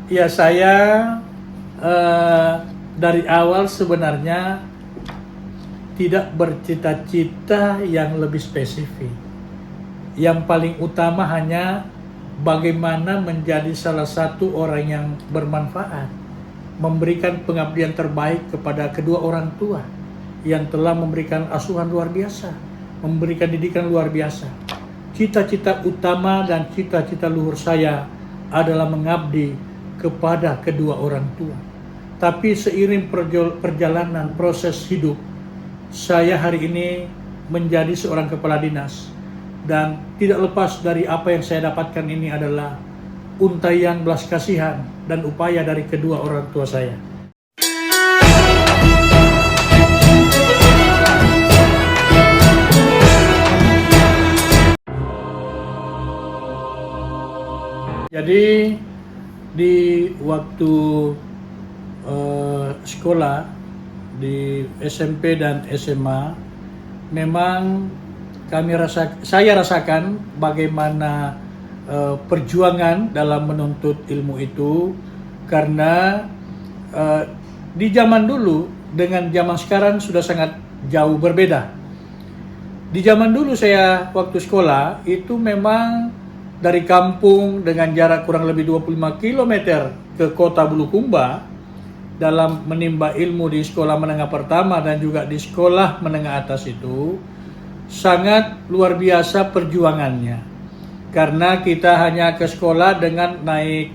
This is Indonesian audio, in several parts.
Ya, saya dari awal sebenarnya tidak bercita-cita yang lebih spesifik. Yang paling utama hanya bagaimana menjadi salah satu orang yang bermanfaat, memberikan pengabdian terbaik kepada kedua orang tua yang telah memberikan asuhan luar biasa, memberikan didikan luar biasa. Cita-cita utama dan cita-cita luhur saya adalah mengabdi kepada kedua orang tua. Tapi seiring perjalanan proses hidup, saya hari ini menjadi seorang kepala dinas, dan tidak lepas dari apa yang saya dapatkan ini adalah untaian belas kasihan dan upaya dari kedua orang tua saya. Jadi di waktu sekolah di SMP dan SMA, memang saya rasakan bagaimana perjuangan dalam menuntut ilmu itu, karena di zaman dulu dengan zaman sekarang sudah sangat jauh berbeda. Di zaman dulu saya waktu sekolah itu memang dari kampung dengan jarak kurang lebih 25 km ke kota Bulukumba dalam menimba ilmu di sekolah menengah pertama dan juga di sekolah menengah atas itu sangat luar biasa perjuangannya, karena kita hanya ke sekolah dengan naik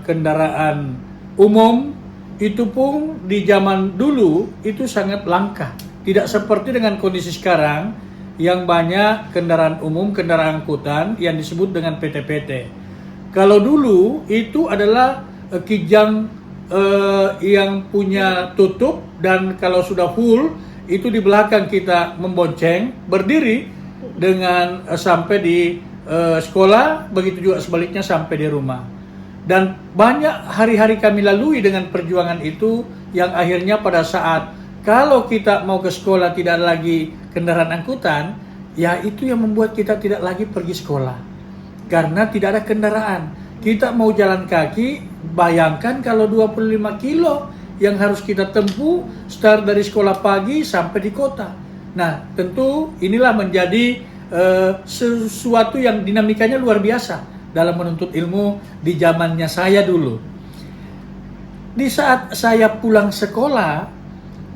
kendaraan umum. Itu pun di zaman dulu itu sangat langka, tidak seperti dengan kondisi sekarang yang banyak kendaraan umum, kendaraan angkutan yang disebut dengan PT-PT. Kalau dulu itu adalah kijang yang punya tutup, dan kalau sudah full itu di belakang kita membonceng berdiri dengan sampai di sekolah, begitu juga sebaliknya sampai di rumah. Dan banyak hari-hari kami lalui dengan perjuangan itu, yang akhirnya pada saat kalau kita mau ke sekolah tidak ada lagi kendaraan angkutan, ya itu yang membuat kita tidak lagi pergi sekolah. Karena tidak ada kendaraan. Kita mau jalan kaki, bayangkan kalau 25 kilo yang harus kita tempuh start dari sekolah pagi sampai di kota. Nah, tentu inilah menjadi sesuatu yang dinamikanya luar biasa dalam menuntut ilmu di zamannya saya dulu. Di saat saya pulang sekolah,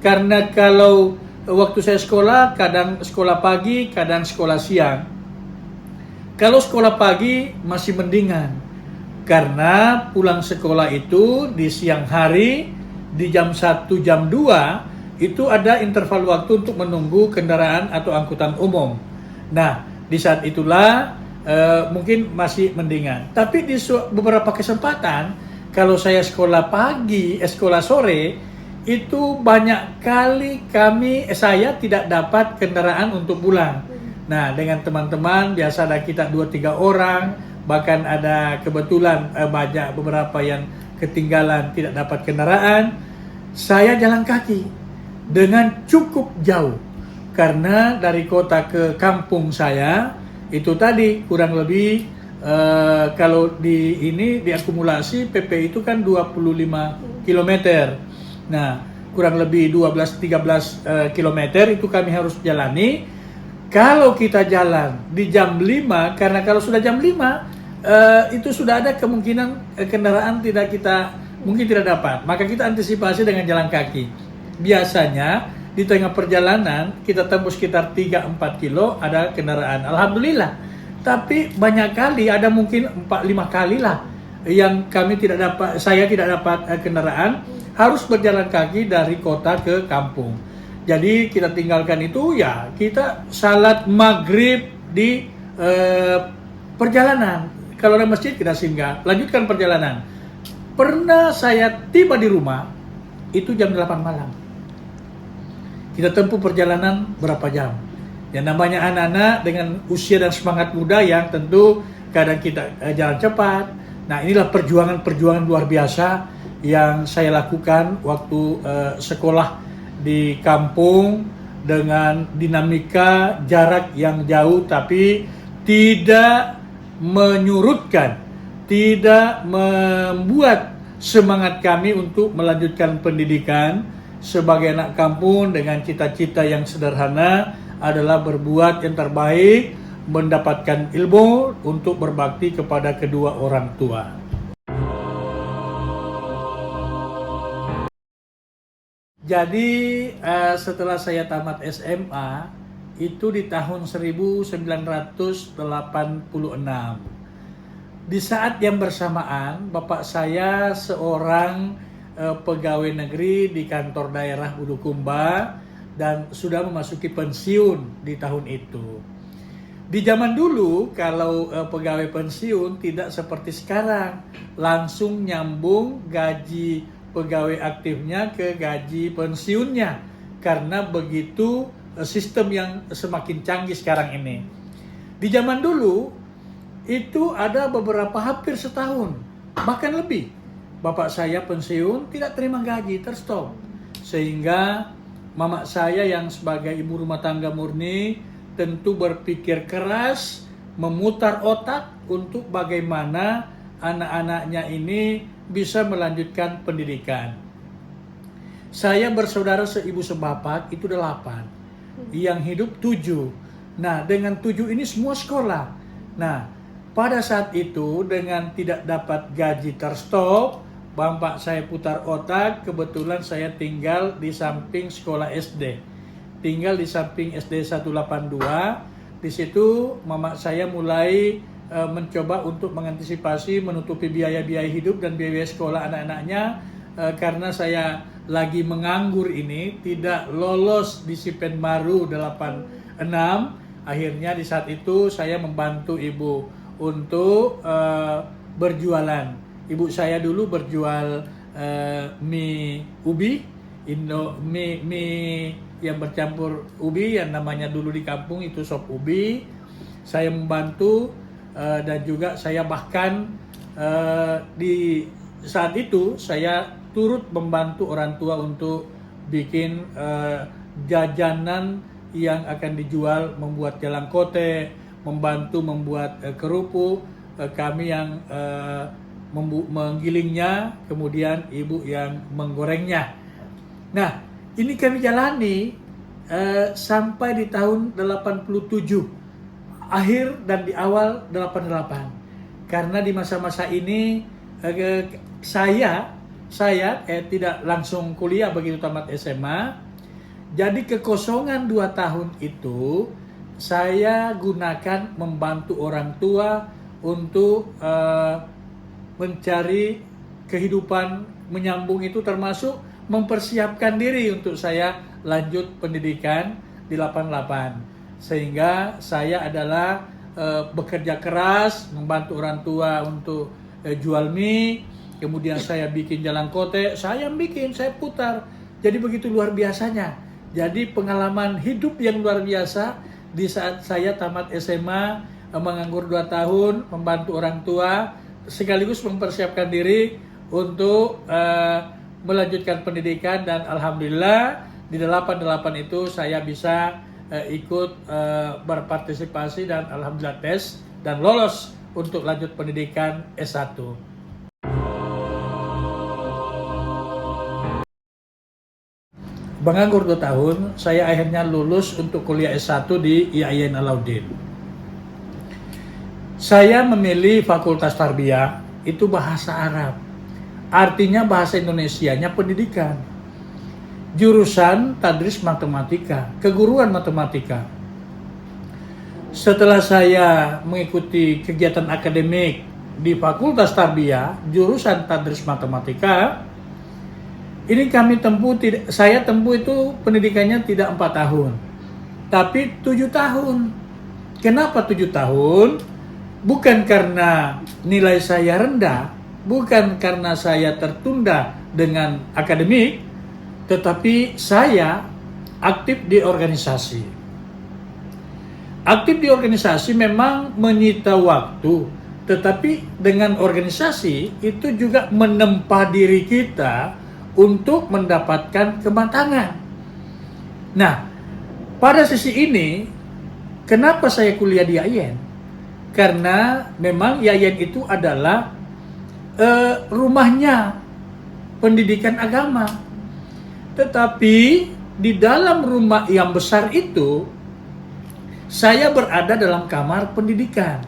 karena kalau waktu saya sekolah, kadang sekolah pagi, kadang sekolah siang. Kalau sekolah pagi masih mendingan, karena pulang sekolah itu di siang hari, di jam 1, jam 2, itu ada interval waktu untuk menunggu kendaraan atau angkutan umum. Nah, di saat itulah mungkin masih mendingan. Tapi di beberapa kesempatan, kalau saya sekolah pagi, sekolah sore, itu banyak kali saya tidak dapat kendaraan untuk pulang. Nah, dengan teman-teman biasa ada kita 2-3 orang, bahkan ada kebetulan banyak beberapa yang ketinggalan tidak dapat kendaraan, saya jalan kaki dengan cukup jauh, karena dari kota ke kampung saya itu tadi kurang lebih kalau diakumulasi PP itu kan 25 km. Nah, kurang lebih 12-13 km itu kami harus jalani. Kalau kita jalan di jam 5, karena kalau sudah jam 5 itu sudah ada kemungkinan kendaraan mungkin tidak dapat. Maka kita antisipasi dengan jalan kaki. Biasanya di tengah perjalanan kita tembus sekitar 3-4 kilo ada kendaraan. Alhamdulillah. Tapi banyak kali, ada mungkin 4-5 kali lah yang saya tidak dapat kendaraan, harus berjalan kaki dari kota ke kampung. Jadi kita tinggalkan itu, ya kita salat maghrib di perjalanan. Kalau ada masjid kita singgah, lanjutkan perjalanan. Pernah saya tiba di rumah itu jam 8 malam. Kita tempuh perjalanan berapa jam? Yang namanya anak-anak dengan usia dan semangat muda yang tentu kadang kita jalan cepat. Nah, inilah perjuangan luar biasa yang saya lakukan waktu sekolah di kampung, dengan dinamika jarak yang jauh, tapi tidak menyurutkan tidak membuat semangat kami untuk melanjutkan pendidikan sebagai anak kampung dengan cita-cita yang sederhana adalah berbuat yang terbaik, mendapatkan ilmu untuk berbakti kepada kedua orang tua. Jadi setelah saya tamat SMA itu di tahun 1986. Di saat yang bersamaan bapak saya seorang pegawai negeri di kantor daerah Bulukumba dan sudah memasuki pensiun di tahun itu. Di zaman dulu kalau pegawai pensiun tidak seperti sekarang, langsung nyambung gaji pegawai aktifnya ke gaji pensiunnya, karena begitu sistem yang semakin canggih sekarang ini. Di zaman dulu itu ada beberapa hampir setahun, bahkan lebih, bapak saya pensiun tidak terima gaji, terstop. Sehingga mama saya yang sebagai ibu rumah tangga murni tentu berpikir keras, memutar otak untuk bagaimana anak-anaknya ini bisa melanjutkan pendidikan. Saya bersaudara seibu sebapak itu 8, yang hidup 7. Nah, dengan 7 ini semua sekolah. Nah, pada saat itu dengan tidak dapat gaji terstop, bapak saya putar otak, kebetulan saya tinggal di samping sekolah SD. Tinggal di samping SD 182. Di situ mama saya mulai mencoba untuk mengantisipasi menutupi biaya-biaya hidup dan biaya sekolah anak-anaknya, karena saya lagi menganggur ini, tidak lolos disiplin baru 86. Akhirnya di saat itu saya membantu ibu untuk berjualan. Ibu saya dulu berjual mie ubi, mie yang bercampur ubi, yang namanya dulu di kampung itu sop ubi. Saya membantu dan juga saya bahkan di saat itu saya turut membantu orang tua untuk bikin jajanan yang akan dijual, membuat jalang kote, membantu membuat kerupuk, kami yang menggilingnya, kemudian ibu yang menggorengnya. Nah, ini kami jalani sampai di tahun 87, akhir dan di awal 88. Karena di masa-masa ini saya tidak langsung kuliah begitu tamat SMA. Jadi kekosongan 2 tahun itu saya gunakan membantu orang tua untuk mencari kehidupan menyambung, itu termasuk mempersiapkan diri untuk saya lanjut pendidikan di 88. Sehingga saya adalah bekerja keras membantu orang tua untuk jual mie, kemudian saya bikin jalang kote, saya putar. Jadi begitu luar biasanya. Jadi pengalaman hidup yang luar biasa di saat saya tamat SMA, menganggur 2 tahun, membantu orang tua, sekaligus mempersiapkan diri untuk melanjutkan pendidikan, dan alhamdulillah di 88 itu saya bisa ikut berpartisipasi dan alhamdulillah tes dan lolos untuk lanjut pendidikan S1. Menganggur 2 tahun, saya akhirnya lulus untuk kuliah S1 di IAIN Alauddin. Saya memilih Fakultas Tarbiyah, itu bahasa Arab. Artinya bahasa Indonesianya pendidikan. Jurusan Tadris Matematika, keguruan matematika. Setelah saya mengikuti kegiatan akademik di Fakultas Tarbiyah, jurusan Tadris Matematika, ini saya tempuh itu pendidikannya tidak 4 tahun, tapi 7 tahun. Kenapa 7 tahun? Bukan karena nilai saya rendah, bukan karena saya tertunda dengan akademik, tetapi saya aktif di organisasi. Aktif di organisasi memang menyita waktu, tetapi dengan organisasi itu juga menempa diri kita untuk mendapatkan kematangan. Nah, pada sisi ini, kenapa saya kuliah di IAIN? Karena memang IAIN itu adalah rumahnya pendidikan agama. Tetapi di dalam rumah yang besar itu, saya berada dalam kamar pendidikan.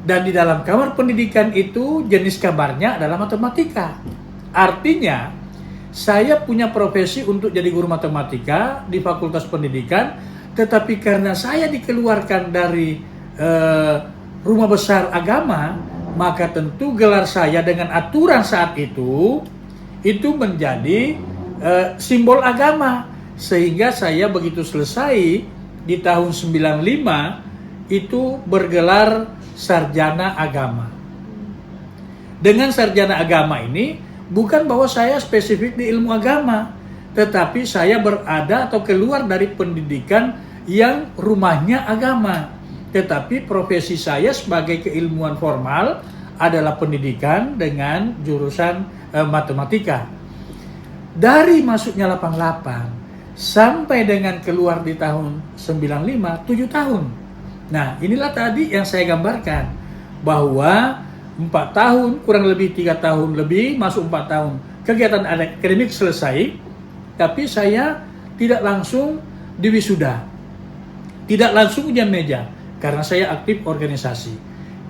Dan di dalam kamar pendidikan itu jenis kabarnya adalah matematika. Artinya, saya punya profesi untuk jadi guru matematika di Fakultas Pendidikan, tetapi karena saya dikeluarkan dari rumah besar agama, maka tentu gelar saya dengan aturan saat itu menjadi simbol agama. Sehingga saya begitu selesai di tahun 95 itu bergelar sarjana agama. Dengan sarjana agama ini bukan bahwa saya spesifik di ilmu agama, tetapi saya berada atau keluar dari pendidikan yang rumahnya agama. Tetapi profesi saya sebagai keilmuan formal adalah pendidikan dengan jurusan matematika. Dari masuknya 88 sampai dengan keluar di tahun 95, 7 tahun. Nah, inilah tadi yang saya gambarkan, bahwa 4 tahun, kurang lebih 3 tahun lebih, masuk 4 tahun, kegiatan akademik selesai, tapi saya tidak langsung diwisuda, tidak langsung ujian meja, karena saya aktif organisasi.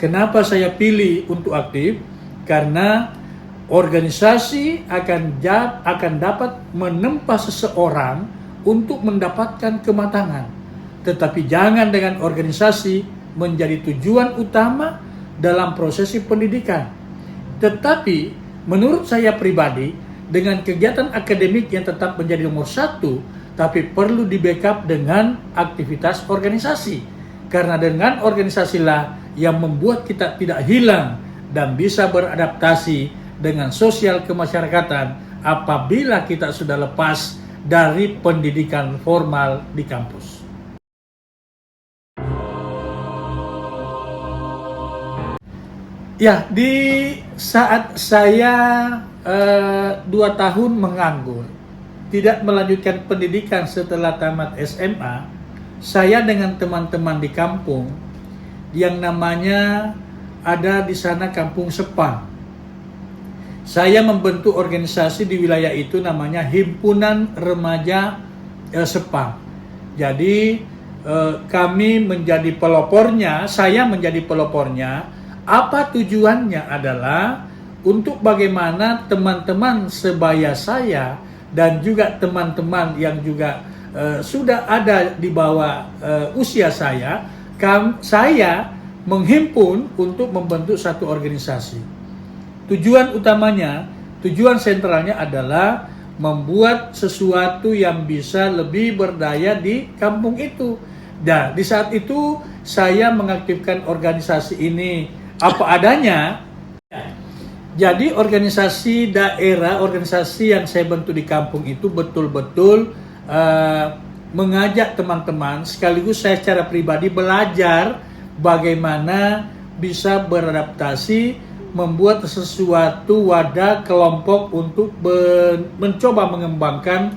Kenapa saya pilih untuk aktif? Karena organisasi akan dapat menempa seseorang untuk mendapatkan kematangan. Tetapi jangan dengan organisasi menjadi tujuan utama dalam prosesi pendidikan. Tetapi menurut saya pribadi, dengan kegiatan akademik yang tetap menjadi nomor 1, tapi perlu di backup dengan aktivitas organisasi. Karena dengan organisasilah yang membuat kita tidak hilang dan bisa beradaptasi dengan sosial kemasyarakatan apabila kita sudah lepas dari pendidikan formal di kampus. Ya, di saat saya 2 tahun menganggur, tidak melanjutkan pendidikan setelah tamat SMA, saya dengan teman-teman di kampung yang namanya ada di sana Kampung Sepang. Saya membentuk organisasi di wilayah itu namanya Himpunan Remaja Sepang. Jadi kami menjadi pelopornya, saya menjadi pelopornya. Apa tujuannya adalah untuk bagaimana teman-teman sebaya saya dan juga teman-teman yang juga sudah ada di bawah usia saya menghimpun untuk membentuk satu organisasi. Tujuan utamanya, tujuan sentralnya adalah membuat sesuatu yang bisa lebih berdaya di kampung itu. Dan di saat itu saya mengaktifkan organisasi ini apa adanya. Jadi organisasi daerah, organisasi yang saya bentuk di kampung itu betul-betul mengajak teman-teman, sekaligus saya secara pribadi belajar bagaimana bisa beradaptasi, membuat sesuatu wadah kelompok untuk mencoba mengembangkan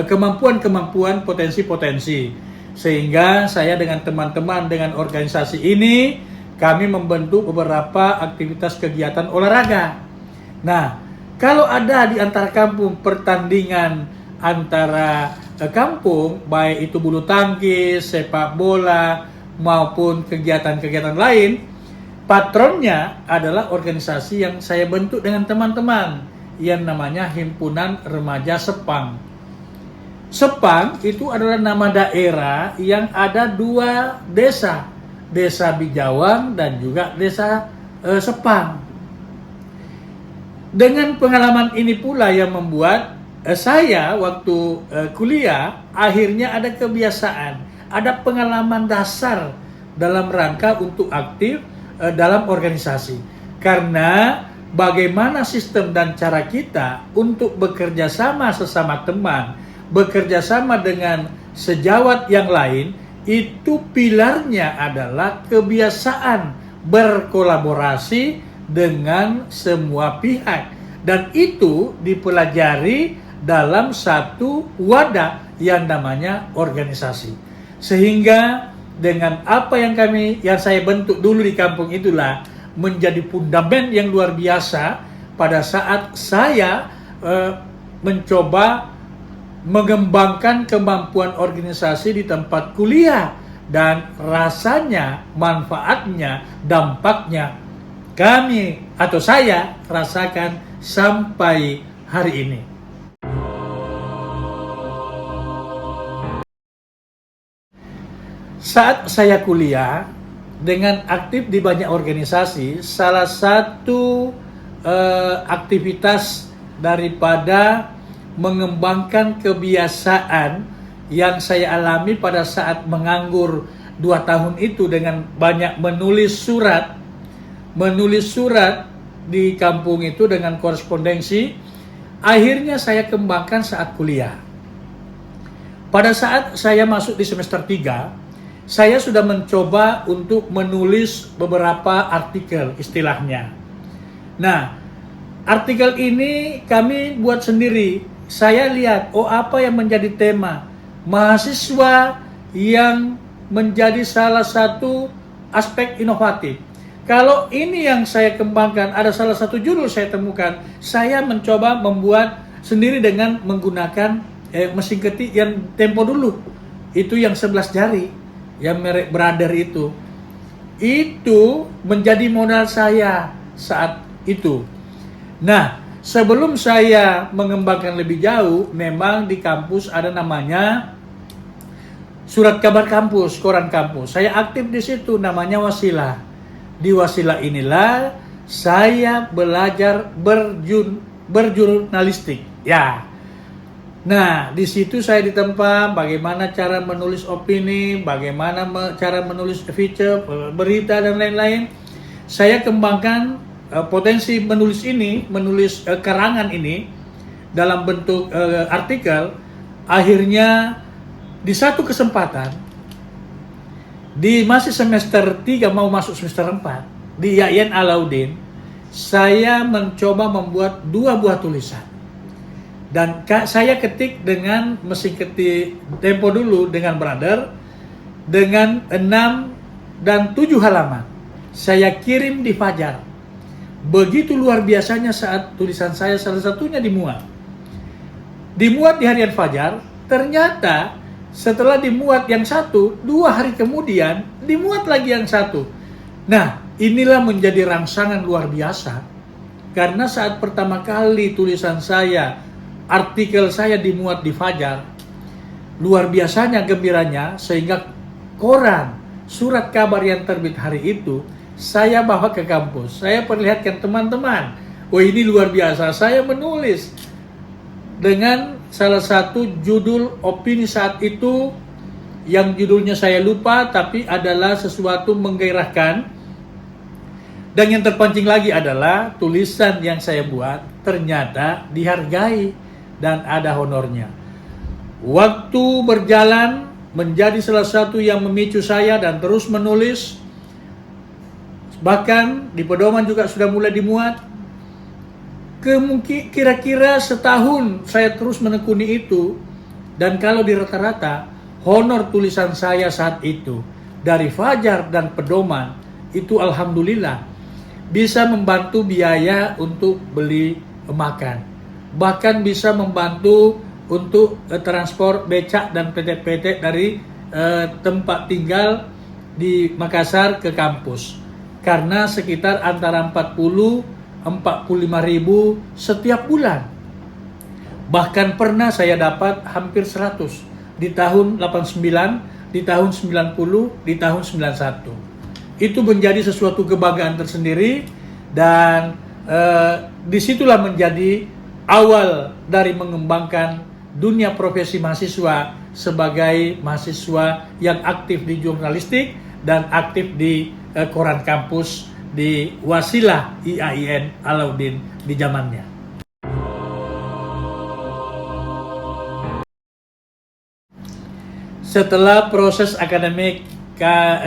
kemampuan-kemampuan, potensi-potensi. Sehingga saya dengan teman-teman dengan organisasi ini, kami membentuk beberapa aktivitas kegiatan olahraga. Nah, kalau ada di antar kampung pertandingan antara kampung, baik itu bulu tangkis, sepak bola, maupun kegiatan-kegiatan lain, patronnya adalah organisasi yang saya bentuk dengan teman-teman yang namanya Himpunan Remaja Sepang. Sepang itu adalah nama daerah yang ada 2 desa, Desa Bijawang dan juga Desa Sepang. Dengan pengalaman ini pula yang membuat saya waktu kuliah akhirnya ada kebiasaan, ada pengalaman dasar dalam rangka untuk aktif dalam organisasi. Karena bagaimana sistem dan cara kita untuk bekerja sama sesama teman, bekerja sama dengan sejawat yang lain, itu pilarnya adalah kebiasaan berkolaborasi dengan semua pihak, dan itu dipelajari dalam satu wadah yang namanya organisasi. Sehingga dengan apa yang saya bentuk dulu di kampung itulah, menjadi fundament yang luar biasa pada saat saya mencoba mengembangkan kemampuan organisasi di tempat kuliah, dan rasanya, manfaatnya, dampaknya kami atau saya rasakan sampai hari ini. Saat saya kuliah dengan aktif di banyak organisasi, salah satu aktivitas daripada mengembangkan kebiasaan yang saya alami pada saat menganggur 2 tahun itu dengan banyak menulis surat di kampung itu dengan korespondensi, akhirnya saya kembangkan saat kuliah. Pada saat saya masuk di semester 3, saya sudah mencoba untuk menulis beberapa artikel istilahnya. Nah, artikel ini kami buat sendiri. Saya lihat, apa yang menjadi tema? Mahasiswa yang menjadi salah satu aspek inovatif. Kalau ini yang saya kembangkan, ada salah satu judul saya temukan, saya mencoba membuat sendiri dengan menggunakan mesin ketik yang tempo dulu. Itu yang 11 jari, yang merek Brother itu. Itu menjadi modal saya saat itu. Nah, sebelum saya mengembangkan lebih jauh, memang di kampus ada namanya surat kabar kampus, koran kampus. Saya aktif di situ, namanya Wasilah. Di Wasilah inilah saya belajar berjurnalistik. Ya. Nah, di situ saya ditempa bagaimana cara menulis opini, bagaimana cara menulis feature, berita dan lain-lain. Saya kembangkan potensi menulis ini, menulis karangan ini dalam bentuk artikel. Akhirnya di satu kesempatan, di masih semester 3 mau masuk semester 4, di IAIN Alauddin, saya mencoba membuat 2 buah tulisan. Dan saya ketik dengan mesin ketik tempo dulu dengan Brother, dengan 6 dan 7 halaman. Saya kirim di Fajar. Begitu luar biasanya saat tulisan saya salah satunya dimuat. Dimuat di harian Fajar, ternyata setelah dimuat yang satu, 2 hari kemudian dimuat lagi yang satu. Nah, inilah menjadi rangsangan luar biasa. Karena saat pertama kali tulisan saya, artikel saya dimuat di Fajar, luar biasanya gembiranya, sehingga koran, surat kabar yang terbit hari itu, saya bawa ke kampus. Saya perlihatkan teman-teman, ini luar biasa, saya menulis dengan salah satu judul opini saat itu, yang judulnya saya lupa, tapi adalah sesuatu menggairahkan. Dan yang terpancing lagi adalah tulisan yang saya buat ternyata dihargai dan ada honornya. Waktu berjalan menjadi salah satu yang memicu saya dan terus menulis. Bahkan di pedoman juga sudah mulai dimuat. Kira-kira setahun saya terus menekuni itu, dan kalau di rata-rata honor tulisan saya saat itu dari Fajar dan pedoman itu alhamdulillah bisa membantu biaya untuk beli makan, bahkan bisa membantu untuk transport becak dan PT-PT dari tempat tinggal di Makassar ke kampus, karena sekitar antara 45.000 setiap bulan. Bahkan pernah saya dapat hampir 100 di tahun 89, di tahun 90, di tahun 91. Itu menjadi sesuatu kebanggaan tersendiri, dan disitulah menjadi awal dari mengembangkan dunia profesi mahasiswa sebagai mahasiswa yang aktif di jurnalistik dan aktif di koran kampus di Wasilah IAIN Alauddin di zamannya. Setelah proses akademik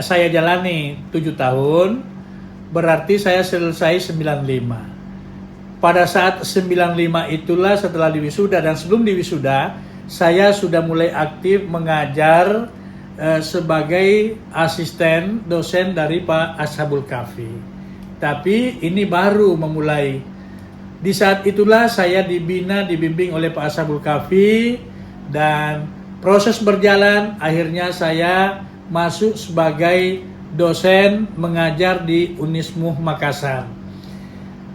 saya jalani 7 tahun, berarti saya selesai 95. Pada saat 95 itulah setelah diwisuda, dan sebelum diwisuda saya sudah mulai aktif mengajar sebagai asisten dosen dari Pak Ashabul Kafi. Tapi ini baru memulai. Di saat itulah saya dibimbing oleh Pak Ashabul Kahfi, dan proses berjalan, akhirnya saya masuk sebagai dosen mengajar di Unismuh Makassar.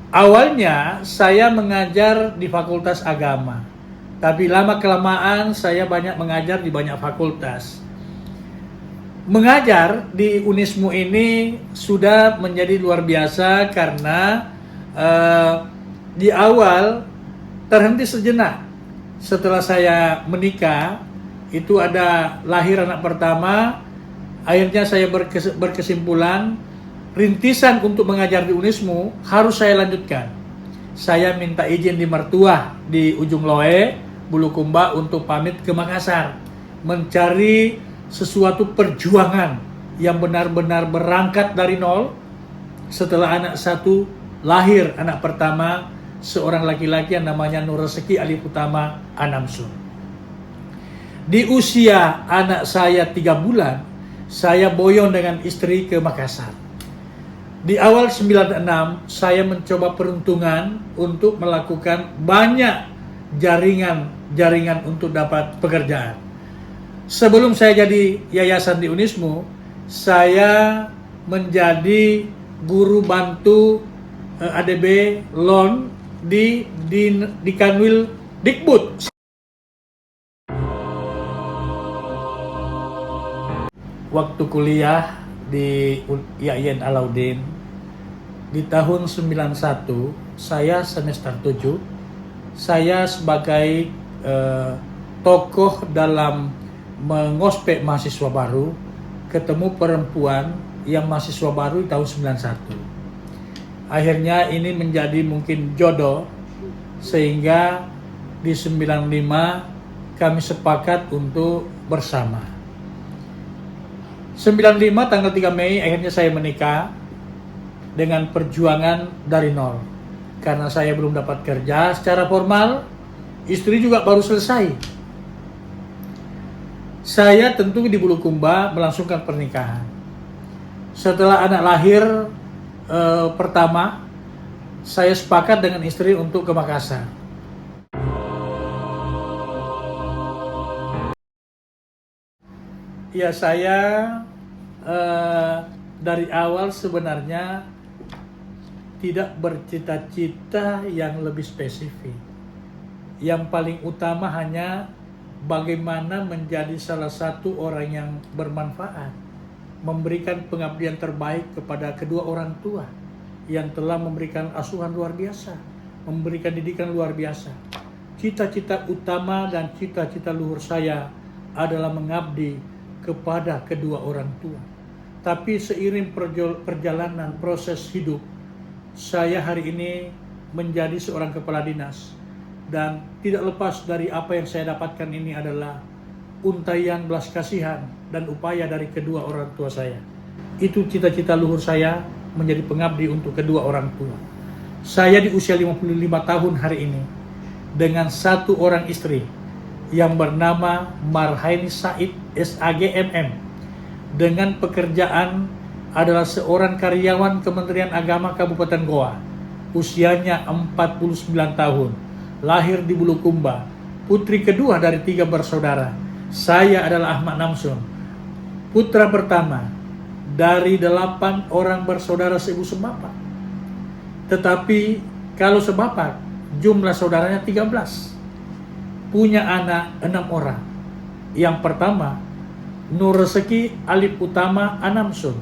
Awalnya saya mengajar di Fakultas Agama, tapi lama-kelamaan saya banyak mengajar di banyak fakultas. Mengajar di Unismu ini sudah menjadi luar biasa karena di awal terhenti sejenak. Setelah saya menikah, itu ada lahir anak pertama, akhirnya saya berkesimpulan rintisan untuk mengajar di Unismu harus saya lanjutkan. Saya minta izin di mertua di Ujung Loe, Bulukumba, untuk pamit ke Makassar, mencari sesuatu perjuangan yang benar-benar berangkat dari nol. Setelah anak satu lahir, anak pertama, seorang laki-laki yang namanya Nur Rezeki Alif Utama Anamsun. Di usia anak saya 3 bulan, saya boyong dengan istri ke Makassar. Di awal 96, saya mencoba peruntungan untuk melakukan banyak jaringan untuk dapat pekerjaan. Sebelum saya jadi yayasan di Unismu, saya menjadi guru bantu ADB loan di Kanwil Dikbud. Waktu kuliah di IAIN Alauddin di tahun 91, saya semester 7, saya sebagai tokoh dalam mengospek mahasiswa baru, ketemu perempuan yang mahasiswa baru di tahun 91. Akhirnya ini menjadi mungkin jodoh, sehingga di 95 kami sepakat untuk bersama. 95 tanggal 3 Mei akhirnya saya menikah dengan perjuangan dari nol. Karena saya belum dapat kerja secara formal, istri juga baru selesai. Saya tentu di Bulukumba melangsungkan pernikahan. Setelah anak lahir pertama, saya sepakat dengan istri untuk ke Makassar. Ya, saya dari awal sebenarnya tidak bercita-cita yang lebih spesifik. Yang paling utama hanya bagaimana menjadi salah satu orang yang bermanfaat, memberikan pengabdian terbaik kepada kedua orang tua yang telah memberikan asuhan luar biasa, memberikan didikan luar biasa. Cita-cita utama dan cita-cita luhur saya adalah mengabdi kepada kedua orang tua. Tapi seiring perjalanan proses hidup, saya hari ini menjadi seorang kepala dinas, dan tidak lepas dari apa yang saya dapatkan ini adalah untaian belas kasihan dan upaya dari kedua orang tua saya. Itu cita-cita luhur saya, menjadi pengabdi untuk kedua orang tua. Saya di usia 55 tahun hari ini dengan satu orang istri yang bernama Marhaini Said SAGMM, dengan pekerjaan adalah seorang karyawan Kementerian Agama Kabupaten Goa, usianya 49 tahun, lahir di Bulukumba, putri kedua dari 3 bersaudara. Saya adalah Ahmad Namsun, putra pertama dari 8 orang bersaudara seibu sebapak. Tetapi kalau sebapak, jumlah saudaranya 13. Punya anak 6 orang. Yang pertama, Nur Rezeki Alif Utama Anamsun,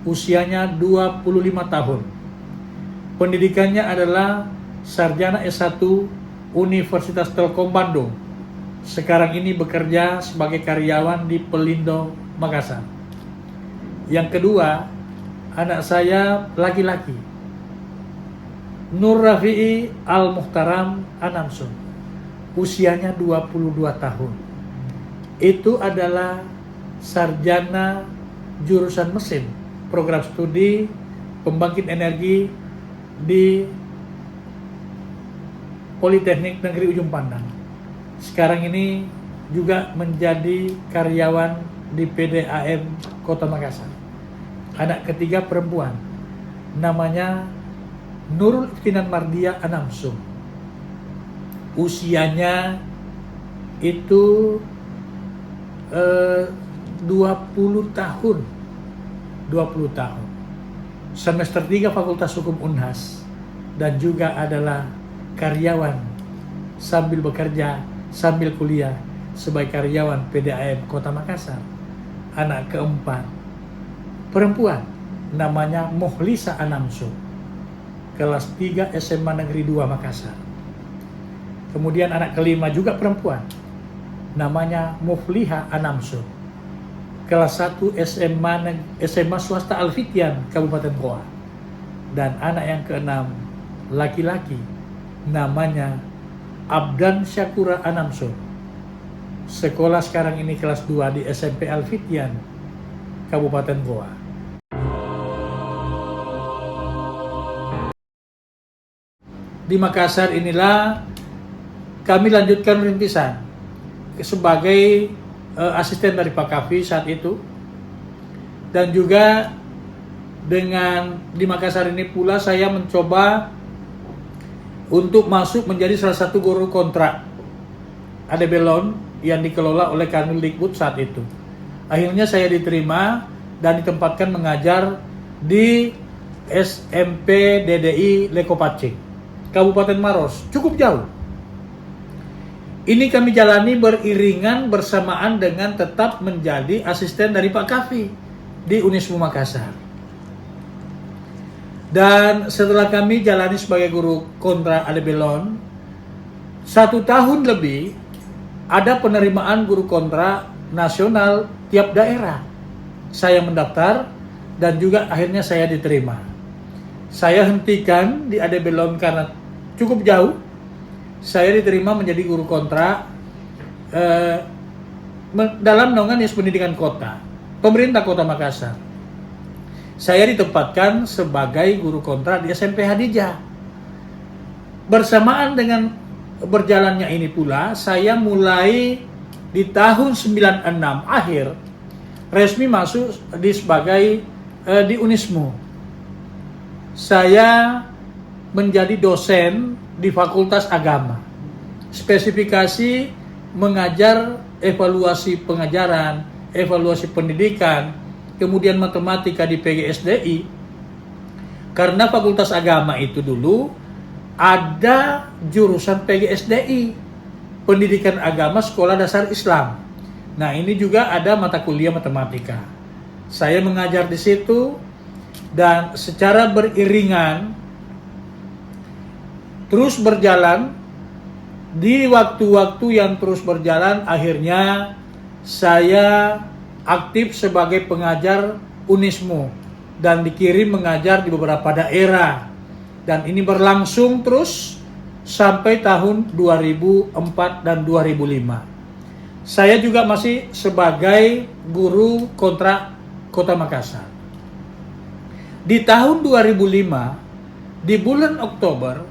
usianya 25 tahun. Pendidikannya adalah sarjana S1 Universitas Telkom Bandung. Sekarang ini bekerja sebagai karyawan di Pelindo Makassar. Yang kedua, anak saya laki-laki, Nur Rafi'i Al-Muhtaram Anamsun, usianya 22 tahun. Itu adalah sarjana jurusan mesin, program studi pembangkit energi di Politeknik Negeri Ujung Pandang. Sekarang ini juga menjadi karyawan di PDAM Kota Makassar. Anak ketiga perempuan, namanya Nurul Iftinan Mardia Anamsum. Usianya itu 20 tahun. 20 tahun. Semester 3 Fakultas Hukum Unhas dan juga adalah karyawan sambil bekerja, sambil kuliah sebagai karyawan PDAM Kota Makassar. Anak keempat, perempuan, namanya Mohlisa Anamsum, kelas 3 SMA Negeri 2 Makassar. Kemudian anak kelima juga perempuan, namanya Mufliha Anamsum, kelas 1 SMA Swasta Al-Fitian Kabupaten Goa. Dan anak yang keenam, laki-laki, namanya Abdan Syakura Anamsum, sekolah sekarang ini kelas 2 di SMP Al-Fitian Kabupaten Goa. Di Makassar inilah kami lanjutkan rintisan sebagai asisten dari Pak Kavi saat itu, dan juga di Makassar ini pula saya mencoba untuk masuk menjadi salah satu guru kontrak Adebelon yang dikelola oleh Kanwil Dikbud saat itu. Akhirnya saya diterima dan ditempatkan mengajar di SMP DDI Lekopacing, Kabupaten Maros, cukup jauh. Ini kami jalani beriringan bersamaan dengan tetap menjadi asisten dari Pak Kavi di Unismu Makassar. Dan setelah kami jalani sebagai guru kontra Adebelon, 1 tahun lebih ada penerimaan guru kontra nasional tiap daerah. Saya mendaftar dan juga akhirnya saya diterima. Saya hentikan di Adebelon karena cukup jauh. Saya diterima menjadi guru kontra dalam naungan Dinas Pendidikan Kota, Pemerintah Kota Makassar. Saya ditempatkan sebagai guru kontra di SMP Hadijah. Bersamaan dengan berjalannya ini pula, saya mulai di tahun 96 akhir resmi masuk di Unismu. Saya menjadi dosen di Fakultas Agama. Spesifikasi mengajar evaluasi pengajaran, evaluasi pendidikan, kemudian matematika di PGSDI. Karena Fakultas Agama itu dulu ada jurusan PGSDI, Pendidikan Agama Sekolah Dasar Islam. Nah, ini juga ada mata kuliah matematika. Saya mengajar di situ dan secara beriringan terus berjalan. Di waktu-waktu yang terus berjalan, akhirnya saya aktif sebagai pengajar Unismu dan dikirim mengajar di beberapa daerah. Dan ini berlangsung terus sampai tahun 2004 dan 2005. Saya juga masih sebagai guru kontrak Kota Makassar. Di tahun 2005, di bulan Oktober,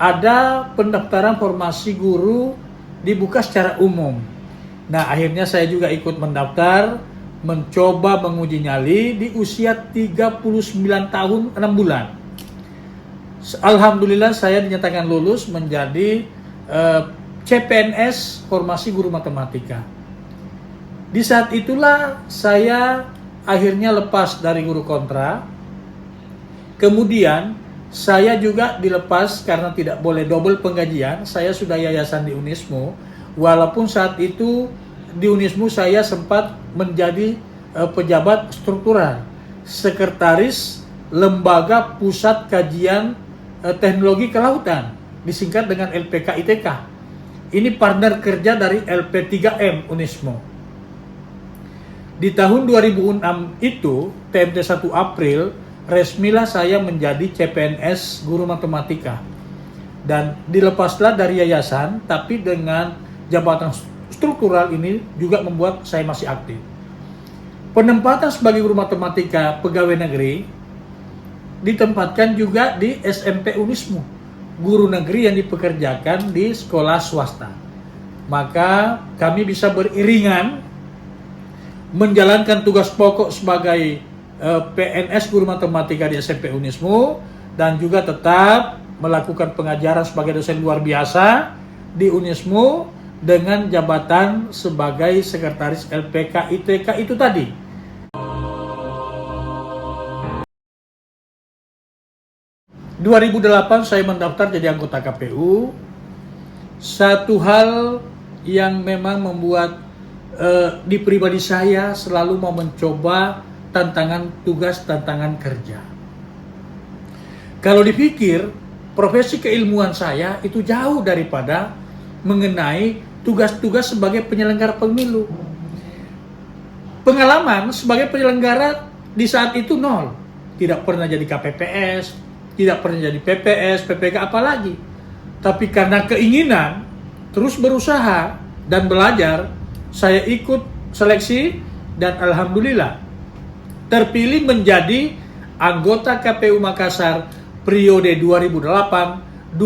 ada pendaftaran formasi guru dibuka secara umum. Nah, akhirnya saya juga ikut mendaftar, mencoba menguji nyali di usia 39 tahun 6 bulan. Alhamdulillah saya dinyatakan lulus menjadi CPNS formasi guru matematika. Di saat itulah saya akhirnya lepas dari guru kontra. Kemudian saya juga dilepas karena tidak boleh double penggajian. Saya sudah yayasan di Unismu. Walaupun saat itu di Unismu saya sempat menjadi pejabat struktural, sekretaris Lembaga Pusat Kajian Teknologi Kelautan, disingkat dengan LPK-ITK. Ini partner kerja dari LP3M Unismu. Di tahun 2006 itu, TMT 1 April, resmilah saya menjadi CPNS guru matematika. Dan dilepaslah dari yayasan, tapi dengan jabatan struktural ini juga membuat saya masih aktif. Penempatan sebagai guru matematika pegawai negeri ditempatkan juga di SMP Unismu, guru negeri yang dipekerjakan di sekolah swasta. Maka kami bisa beriringan menjalankan tugas pokok sebagai PNS guru matematika di SMP Unismu, dan juga tetap melakukan pengajaran sebagai dosen luar biasa di Unismu dengan jabatan sebagai sekretaris LPK ITK itu tadi. ...2008 saya mendaftar jadi anggota KPU. Satu hal yang memang membuat di pribadi saya selalu mau mencoba tantangan tugas, tantangan kerja. Kalau dipikir, profesi keilmuan saya itu jauh daripada mengenai tugas-tugas sebagai penyelenggara pemilu. Pengalaman sebagai penyelenggara di saat itu nol. Tidak pernah jadi KPPS, tidak pernah jadi PPS, PPK apalagi. Tapi karena keinginan, terus berusaha dan belajar, saya ikut seleksi dan alhamdulillah terpilih menjadi anggota KPU Makassar periode 2008-2013.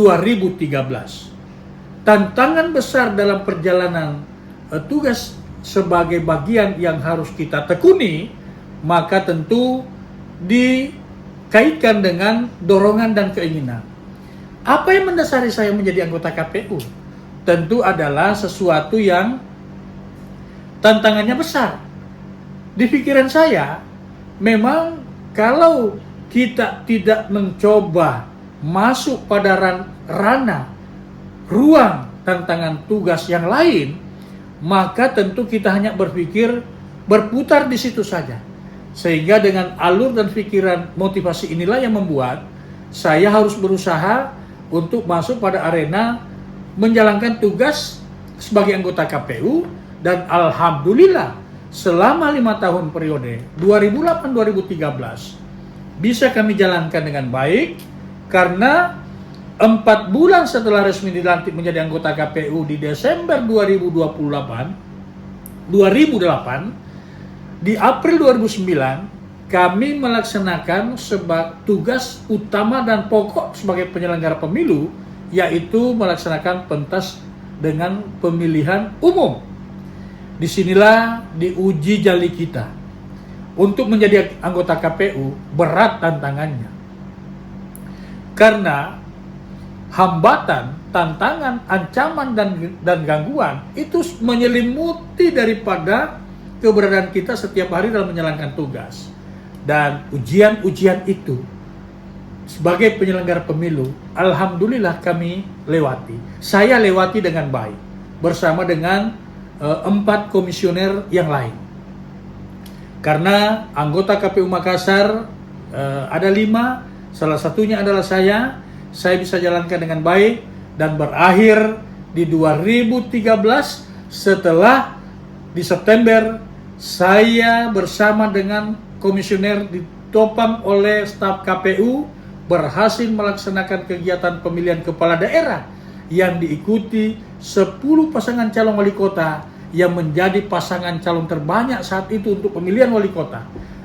Tantangan besar dalam perjalanan tugas sebagai bagian yang harus kita tekuni, maka tentu dikaitkan dengan dorongan dan keinginan. Apa yang mendasari saya menjadi anggota KPU? Tentu adalah sesuatu yang tantangannya besar. Di pikiran saya, memang kalau kita tidak mencoba masuk pada ranah ruang tantangan tugas yang lain, maka tentu kita hanya berpikir berputar di situ saja. Sehingga dengan alur dan pikiran motivasi inilah yang membuat saya harus berusaha untuk masuk pada arena menjalankan tugas sebagai anggota KPU, dan alhamdulillah selama 5 tahun periode 2008-2013 bisa kami jalankan dengan baik, karena 4 bulan setelah resmi dilantik menjadi anggota KPU di Desember 2008, di April 2009 kami melaksanakan tugas utama dan pokok sebagai penyelenggara pemilu, yaitu melaksanakan pentas dengan pemilihan umum. Disinilah diuji jali kita. Untuk menjadi anggota KPU berat tantangannya. Karena hambatan, tantangan, ancaman dan gangguan itu menyelimuti daripada keberadaan kita setiap hari dalam menjalankan tugas. Dan ujian-ujian itu sebagai penyelenggara pemilu, alhamdulillah kami lewati. Saya lewati dengan baik bersama dengan 4 komisioner yang lain. Karena anggota KPU Makassar ada 5, salah satunya adalah saya bisa jalankan dengan baik, dan berakhir di 2013 setelah di September saya bersama dengan komisioner ditopang oleh staf KPU berhasil melaksanakan kegiatan pemilihan kepala daerah yang diikuti 10 pasangan calon wali kota yang menjadi pasangan calon terbanyak saat itu untuk pemilihan wali kota,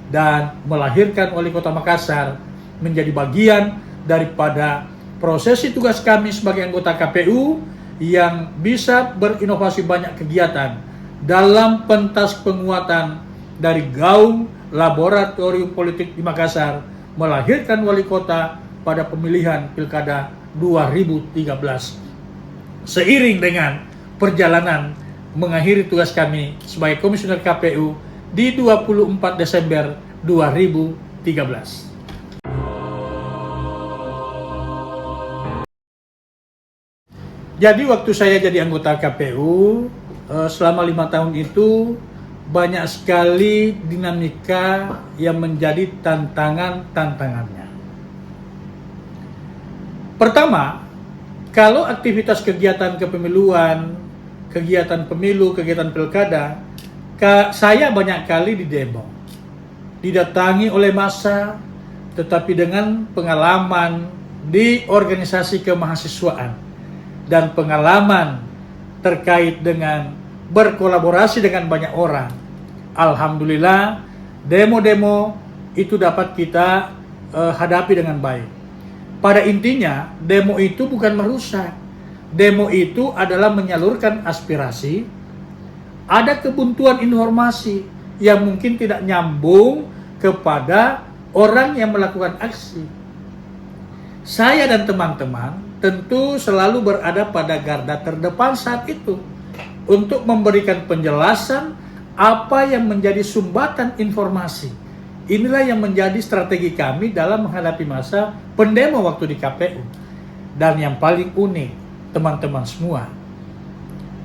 dan melahirkan Wali Kota Makassar menjadi bagian daripada prosesi tugas kami sebagai anggota KPU yang bisa berinovasi banyak kegiatan dalam pentas penguatan dari gaung laboratorium politik di Makassar, melahirkan wali kota pada pemilihan Pilkada 2013. Seiring dengan perjalanan mengakhiri tugas kami sebagai komisioner KPU di 24 Desember 2013. Jadi waktu saya jadi anggota KPU selama 5 tahun itu banyak sekali dinamika yang menjadi tantangannya. Pertama, kalau aktivitas kegiatan kepemiluan, kegiatan pemilu, kegiatan pilkada, saya banyak kali didemo, didatangi oleh massa, tetapi dengan pengalaman di organisasi kemahasiswaan dan pengalaman terkait dengan berkolaborasi dengan banyak orang, alhamdulillah demo-demo itu dapat kita hadapi dengan baik. Pada intinya, demo itu bukan merusak. Demo itu adalah menyalurkan aspirasi. Ada kebuntuan informasi yang mungkin tidak nyambung kepada orang yang melakukan aksi. Saya dan teman-teman tentu selalu berada pada garda terdepan saat itu untuk memberikan penjelasan apa yang menjadi sumbatan informasi. Inilah yang menjadi strategi kami dalam menghadapi masa pendemo waktu di KPU. Dan yang paling unik, teman-teman semua,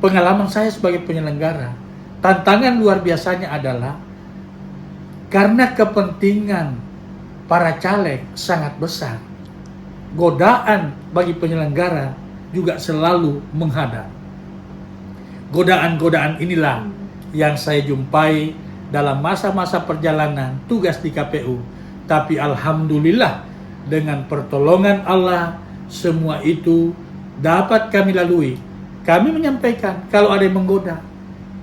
pengalaman saya sebagai penyelenggara, tantangan luar biasanya adalah karena kepentingan para caleg sangat besar, godaan bagi penyelenggara juga selalu menghadap. Godaan-godaan inilah yang saya jumpai dalam masa-masa perjalanan tugas di KPU. Tapi alhamdulillah dengan pertolongan Allah semua itu dapat kami lalui. Kami menyampaikan kalau ada yang menggoda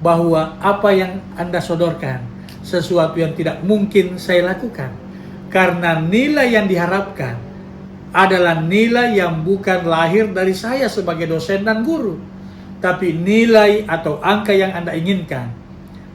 bahwa apa yang Anda sodorkan sesuatu yang tidak mungkin saya lakukan. Karena nilai yang diharapkan adalah nilai yang bukan lahir dari saya sebagai dosen dan guru. Tapi nilai atau angka yang Anda inginkan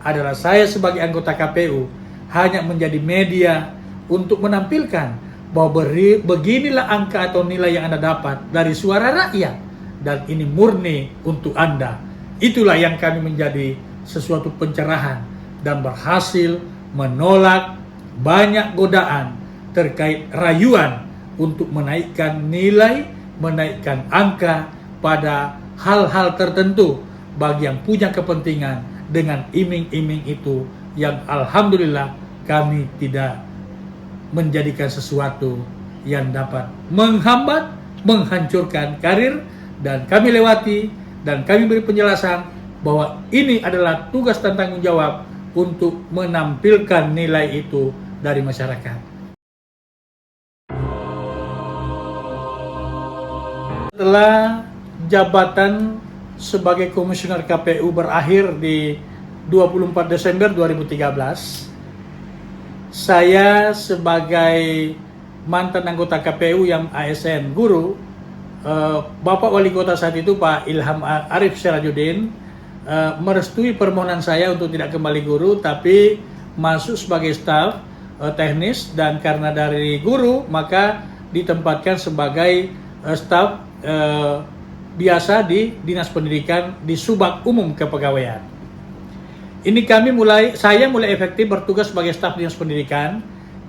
adalah saya sebagai anggota KPU hanya menjadi media untuk menampilkan bahwa beginilah angka atau nilai yang Anda dapat dari suara rakyat dan ini murni untuk Anda. Itulah yang kami menjadi sesuatu pencerahan dan berhasil menolak banyak godaan terkait rayuan untuk menaikkan nilai, menaikkan angka pada hal-hal tertentu bagi yang punya kepentingan dengan iming-iming itu yang alhamdulillah kami tidak menjadikan sesuatu yang dapat menghambat, menghancurkan karir, dan kami lewati dan kami beri penjelasan bahwa ini adalah tugas dan tanggung jawab untuk menampilkan nilai itu dari masyarakat. Setelah jabatan sebagai komisioner KPU berakhir di 24 Desember 2013, saya sebagai mantan anggota KPU yang ASN guru, Bapak Wali Kota saat itu Pak Ilham Arif Sirajuddin merestui permohonan saya untuk tidak kembali guru tapi masuk sebagai staf teknis, dan karena dari guru maka ditempatkan sebagai staf biasa di Dinas Pendidikan di Subak Umum Kepegawaian. Ini saya mulai efektif bertugas sebagai staf Dinas Pendidikan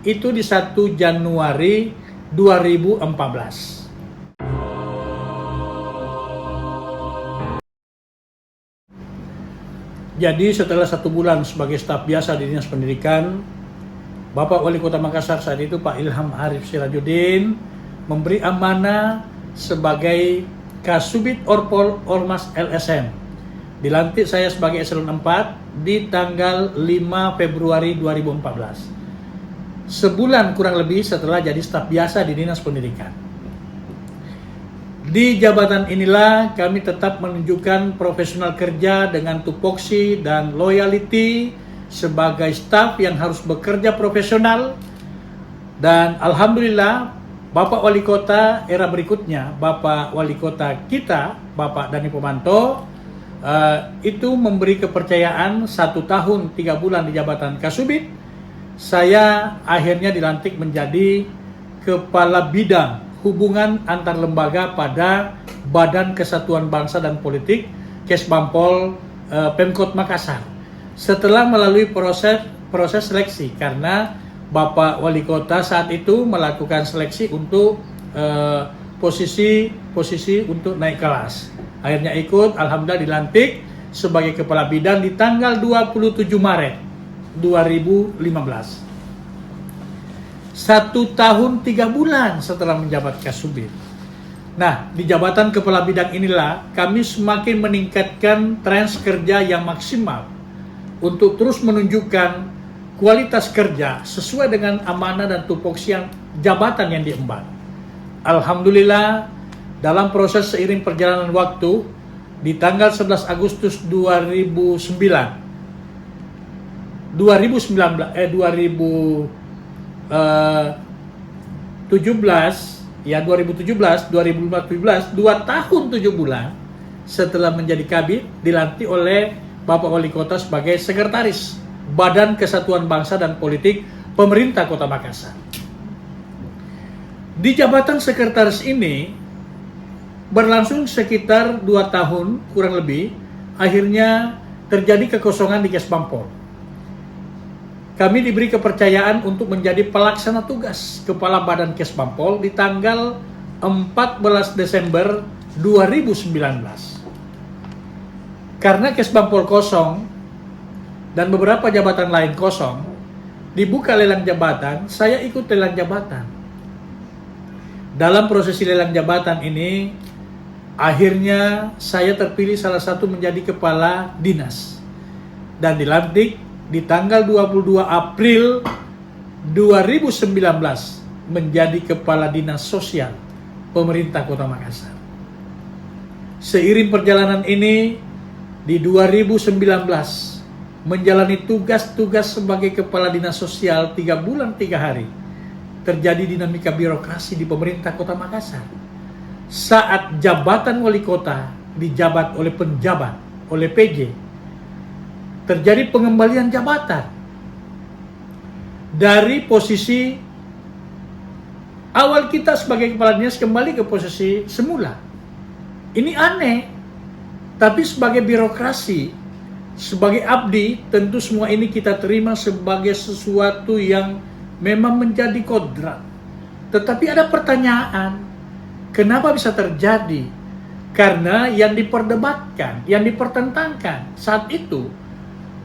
itu di 1 Januari 2014. Jadi setelah 1 bulan sebagai staf biasa di Dinas Pendidikan, Bapak Wali Kota Makassar saat itu Pak Ilham Arif Sirajuddin memberi amanah sebagai Kasubit Orpol Ormas LSM. Dilantik saya sebagai eselon 4 di tanggal 5 Februari 2014. Sebulan kurang lebih setelah jadi staf biasa di Dinas Pendidikan. Di jabatan inilah kami tetap menunjukkan profesional kerja dengan tupoksi dan loyalty sebagai staf yang harus bekerja profesional. Dan alhamdulillah Bapak Wali Kota era berikutnya, Bapak Wali Kota kita, Bapak Dhani Pomanto, itu memberi kepercayaan 1 tahun 3 bulan di jabatan Kasubit. Saya akhirnya dilantik menjadi Kepala Bidang Hubungan Antar Lembaga pada Badan Kesatuan Bangsa dan Politik Kesbampol Pemkot Makassar. Setelah melalui proses seleksi karena Bapak Wali Kota saat itu melakukan seleksi untuk posisi untuk naik kelas. Akhirnya ikut, alhamdulillah dilantik sebagai Kepala Bidang di tanggal 27 Maret 2015. 1 tahun 3 bulan setelah menjabat Kasubit. Nah, di jabatan Kepala Bidang inilah kami semakin meningkatkan tren kerja yang maksimal untuk terus menunjukkan kualitas kerja sesuai dengan amanah dan tupoksi jabatan yang diemban. Alhamdulillah, dalam proses seiring perjalanan waktu, di tanggal 11 Agustus 2017 ya 2017, 2014, 2 tahun 7 bulan setelah menjadi kabit, dilantik oleh Bapak Wali Kota sebagai Sekretaris Badan Kesatuan Bangsa dan Politik pemerintah Kota Makassar. Di jabatan sekretaris ini berlangsung sekitar 2 tahun kurang lebih, akhirnya terjadi kekosongan di Kesbangpol. Kami diberi kepercayaan untuk menjadi pelaksana tugas Kepala Badan Kesbangpol di tanggal 14 Desember 2019. Karena Kesbangpol kosong dan beberapa jabatan lain kosong, dibuka lelang jabatan, saya ikut lelang jabatan. Dalam prosesi lelang jabatan ini, akhirnya saya terpilih salah satu menjadi kepala dinas dan dilantik di tanggal 22 April 2019 menjadi kepala dinas sosial pemerintah Kota Makassar. Seiring perjalanan ini, di 2019 menjalani tugas-tugas sebagai kepala dinas sosial 3 bulan 3 hari, terjadi dinamika birokrasi di pemerintah Kota Makassar. Saat jabatan wali kota dijabat oleh penjabat, oleh PJ, terjadi pengembalian jabatan dari posisi awal kita sebagai kepala dinas kembali ke posisi semula. Ini aneh, tapi sebagai birokrasi, sebagai abdi, tentu semua ini kita terima sebagai sesuatu yang memang menjadi kodrat. Tetapi ada pertanyaan, kenapa bisa terjadi? Karena yang diperdebatkan, yang dipertentangkan saat itu,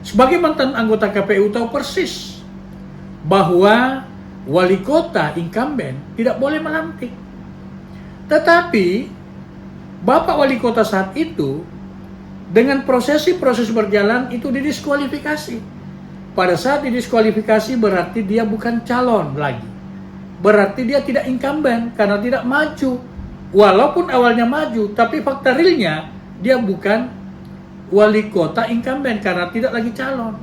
sebagai mantan anggota KPU tahu persis bahwa wali kota incumbent tidak boleh melantik. Tetapi Bapak wali kota saat itu dengan proses berjalan itu didiskualifikasi. Pada saat didiskualifikasi berarti dia bukan calon lagi. Berarti dia tidak incumbent karena tidak maju. Walaupun awalnya maju, tapi fakta realnya dia bukan wali kota incumbent karena tidak lagi calon.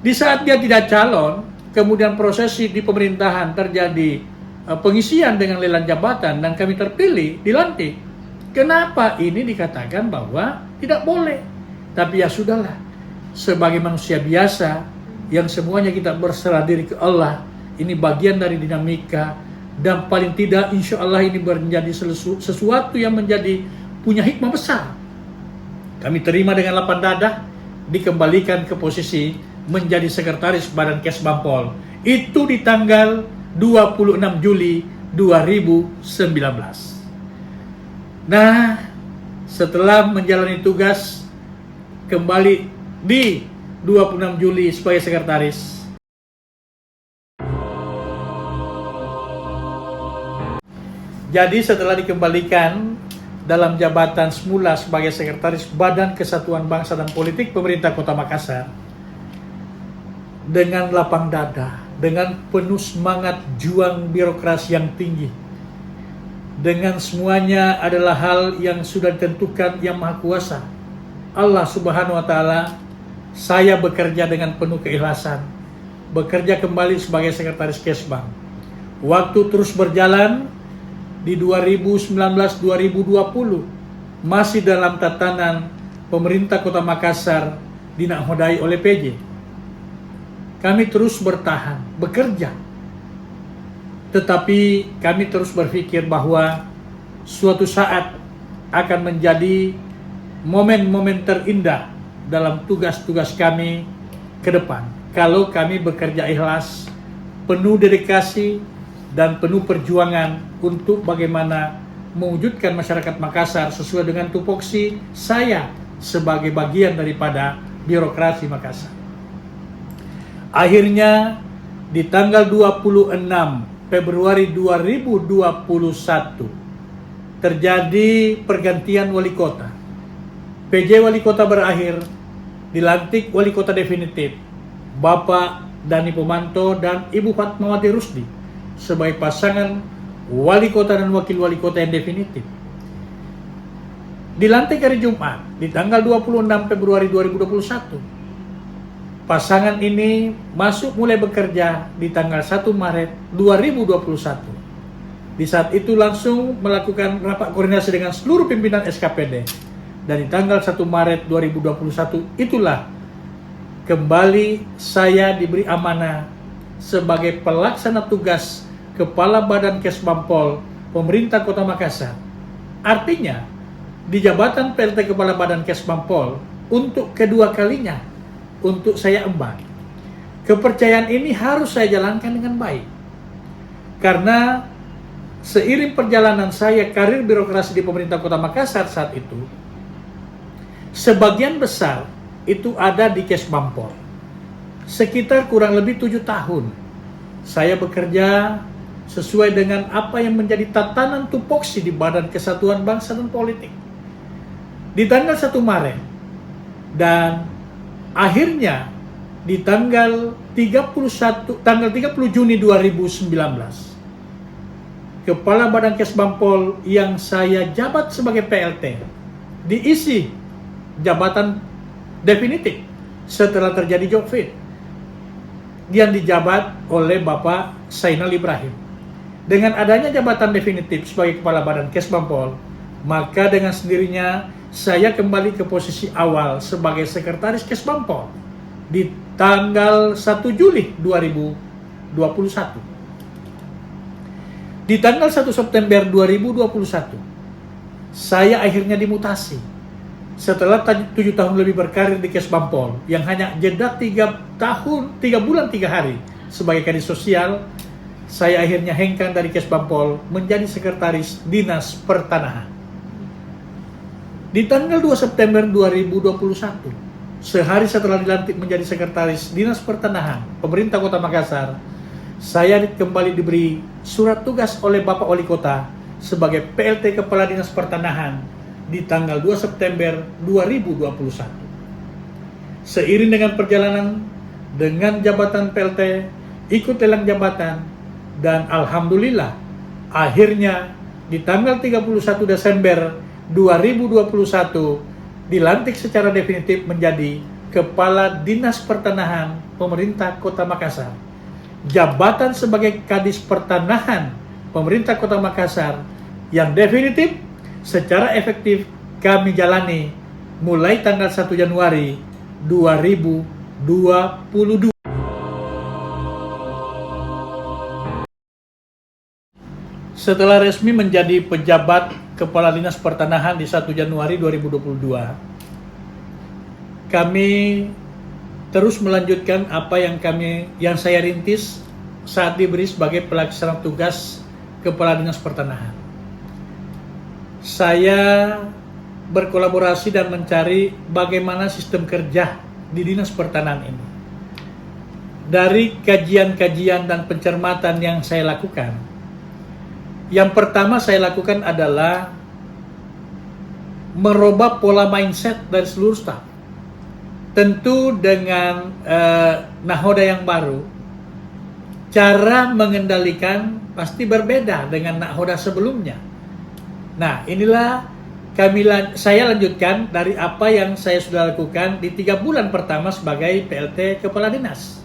Di saat dia tidak calon, kemudian prosesi di pemerintahan terjadi pengisian dengan lelang jabatan dan kami terpilih, dilantik. Kenapa ini dikatakan bahwa tidak boleh? Tapi ya sudahlah, sebagai manusia biasa yang semuanya kita berserah diri ke Allah, ini bagian dari dinamika, dan paling tidak insya Allah ini menjadi sesuatu yang menjadi punya hikmah besar. Kami terima dengan lapang dada, dikembalikan ke posisi menjadi sekretaris Badan Kesbangpol. Itu di tanggal 26 Juli 2019. Nah, setelah menjalani tugas kembali di 26 Juli sebagai sekretaris, jadi setelah dikembalikan dalam jabatan semula sebagai sekretaris Badan Kesatuan Bangsa dan Politik Pemerintah Kota Makassar, dengan lapang dada, dengan penuh semangat juang birokrasi yang tinggi, dengan semuanya adalah hal yang sudah ditentukan yang Maha Kuasa, Allah Subhanahu wa Ta'ala, saya bekerja dengan penuh keikhlasan, bekerja kembali sebagai sekretaris Kesbang. Waktu terus berjalan di 2019-2020, masih dalam tatanan pemerintah Kota Makassar dinakodai oleh PJ. Kami terus bertahan, bekerja. Tetapi kami terus berpikir bahwa suatu saat akan menjadi momen-momen terindah dalam tugas-tugas kami ke depan. Kalau kami bekerja ikhlas, penuh dedikasi, dan penuh perjuangan untuk bagaimana mewujudkan masyarakat Makassar sesuai dengan tupoksi saya sebagai bagian daripada birokrasi Makassar. Akhirnya di tanggal 26 Februari 2021 terjadi pergantian wali kota. PJ wali kota berakhir, dilantik wali kota definitif Bapak Dani Pomanto dan Ibu Fatmawati Rusdi sebagai pasangan wali kota dan wakil wali kota yang definitif. Dilantik hari Jumat di tanggal 26 Februari 2021. Pasangan ini masuk mulai bekerja di tanggal 1 Maret 2021. Di saat itu langsung melakukan rapat koordinasi dengan seluruh pimpinan SKPD. Dan di tanggal 1 Maret 2021 itulah kembali saya diberi amanah sebagai pelaksana tugas Kepala Badan Kesbangpol Pemerintah Kota Makassar. Artinya, di jabatan PLT Kepala Badan Kesbangpol untuk kedua kalinya untuk saya emban. Kepercayaan ini harus saya jalankan dengan baik. Karena seiring perjalanan saya karir birokrasi di pemerintah Kota Makassar saat itu, sebagian besar itu ada di Kesbangpol. Sekitar kurang lebih 7 tahun saya bekerja sesuai dengan apa yang menjadi tatanan tupoksi di Badan Kesatuan Bangsa dan Politik. Di tanggal 1 Maret dan akhirnya di tanggal 30 Juni 2019, Kepala Badan Kesbangpol yang saya jabat sebagai PLT diisi jabatan definitif setelah terjadi job fit yang dijabat oleh Bapak Zainal Ibrahim. Dengan adanya jabatan definitif sebagai Kepala Badan Kesbangpol, maka dengan sendirinya saya kembali ke posisi awal sebagai Sekretaris Kesbangpol di tanggal 1 Juli 2021. Di tanggal 1 September 2021, saya akhirnya dimutasi. Setelah 7 tahun lebih berkarir di Kesbangpol, yang hanya jeda 3 bulan 3 hari sebagai kadis sosial, saya akhirnya hengkang dari Kesbangpol menjadi Sekretaris Dinas Pertanahan. Di tanggal 2 September 2021, sehari setelah dilantik menjadi Sekretaris Dinas Pertanahan Pemerintah Kota Makassar, saya kembali diberi surat tugas oleh Bapak Wali Kota sebagai PLT Kepala Dinas Pertanahan di tanggal 2 September 2021. Seiring dengan perjalanan dengan jabatan PLT, ikut lelang jabatan, dan alhamdulillah akhirnya di tanggal 31 Desember 2021 dilantik secara definitif menjadi Kepala Dinas Pertanahan Pemerintah Kota Makassar. Jabatan sebagai Kadis Pertanahan Pemerintah Kota Makassar yang definitif secara efektif kami jalani mulai tanggal 1 Januari 2022. Setelah resmi menjadi pejabat Kepala Dinas Pertanahan di 1 Januari 2022, kami terus melanjutkan apa yang saya rintis saat diberi sebagai pelaksana tugas Kepala Dinas Pertanahan. Saya berkolaborasi dan mencari bagaimana sistem kerja di Dinas Pertanahan ini. Dari kajian-kajian dan pencermatan yang saya lakukan, yang pertama saya lakukan adalah merubah pola mindset dari seluruh staf. Tentu dengan nahoda yang baru, cara mengendalikan pasti berbeda dengan nahoda sebelumnya. Nah, inilah saya lanjutkan dari apa yang saya sudah lakukan di 3 bulan pertama sebagai PLT Kepala Dinas.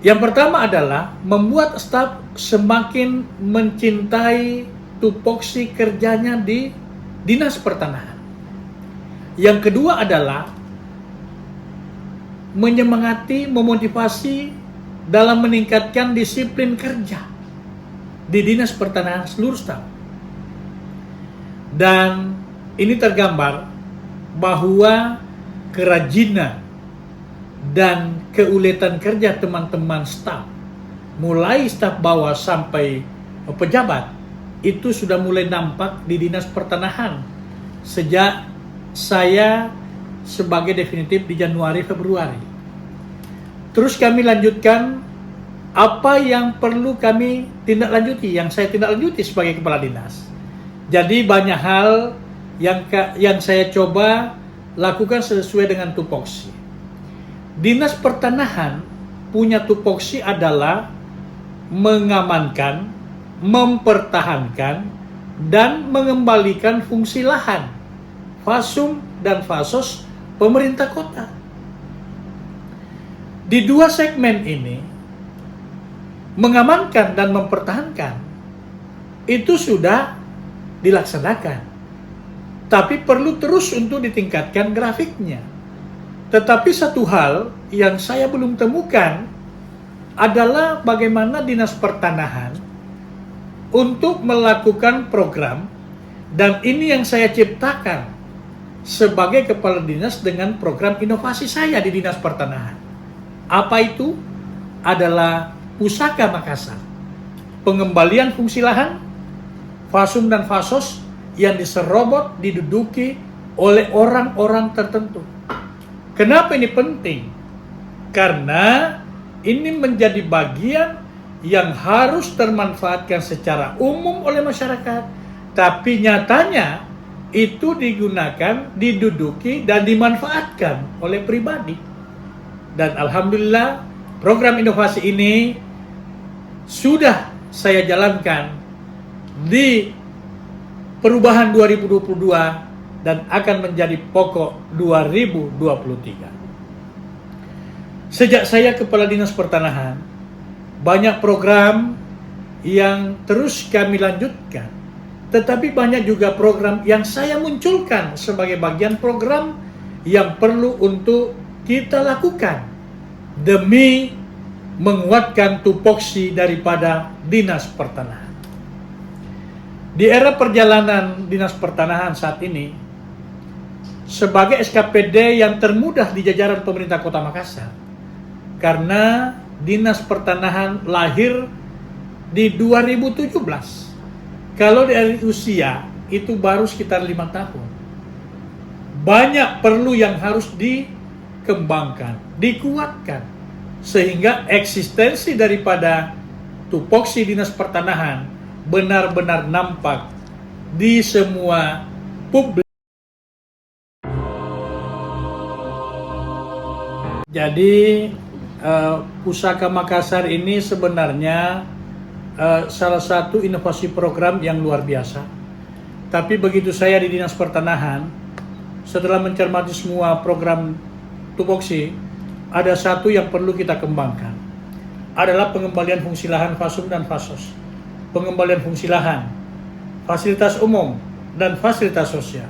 Yang pertama adalah membuat staf semakin mencintai tupoksi kerjanya di Dinas Pertanahan. Yang kedua adalah menyemangati, memotivasi dalam meningkatkan disiplin kerja di Dinas Pertanahan seluruh staf. Dan ini tergambar bahwa kerajinan dan keuletan kerja teman-teman staf, mulai staf bawah sampai pejabat, itu sudah mulai nampak di Dinas Pertanahan sejak saya sebagai definitif di Januari-Februari. Terus kami lanjutkan apa yang perlu kami tindak lanjuti, yang saya tindak lanjuti sebagai kepala dinas. Jadi banyak hal yang saya coba lakukan sesuai dengan tupoksi. Dinas Pertanahan punya tupoksi adalah mengamankan, mempertahankan, dan mengembalikan fungsi lahan, fasum dan fasos pemerintah kota. Di dua segmen ini, mengamankan dan mempertahankan itu sudah dilaksanakan, tapi perlu terus untuk ditingkatkan grafiknya. Tetapi satu hal yang saya belum temukan adalah bagaimana Dinas Pertanahan untuk melakukan program, dan ini yang saya ciptakan sebagai kepala dinas dengan program inovasi saya di Dinas Pertanahan. Apa itu? Adalah Pusaka Makassar, pengembalian fungsi lahan, fasum dan fasos yang diserobot, diduduki oleh orang-orang tertentu. Kenapa ini penting? Karena ini menjadi bagian yang harus termanfaatkan secara umum oleh masyarakat, tapi nyatanya itu digunakan, diduduki, dan dimanfaatkan oleh pribadi. Dan alhamdulillah program inovasi ini sudah saya jalankan di perubahan 2022 dan akan menjadi pokok 2023. Sejak saya kepala Dinas Pertanahan, banyak program yang terus kami lanjutkan, tetapi banyak juga program yang saya munculkan sebagai bagian program yang perlu untuk kita lakukan demi menguatkan tupoksi daripada Dinas Pertanahan. Di era perjalanan Dinas Pertanahan saat ini, sebagai SKPD yang termudah di jajaran pemerintah Kota Makassar, karena Dinas Pertanahan lahir di 2017. Kalau dari usia itu baru sekitar 5 tahun. Banyak perlu yang harus dikembangkan, dikuatkan, sehingga eksistensi daripada tupoksi Dinas Pertanahan benar-benar nampak di semua publik. Jadi Pusaka Makassar ini sebenarnya salah satu inovasi program yang luar biasa. Tapi begitu saya di Dinas Pertanahan, setelah mencermati semua program tupoksi, ada satu yang perlu kita kembangkan, adalah pengembalian fungsi lahan fasum dan fasos. Pengembalian fungsi lahan, fasilitas umum, dan fasilitas sosial.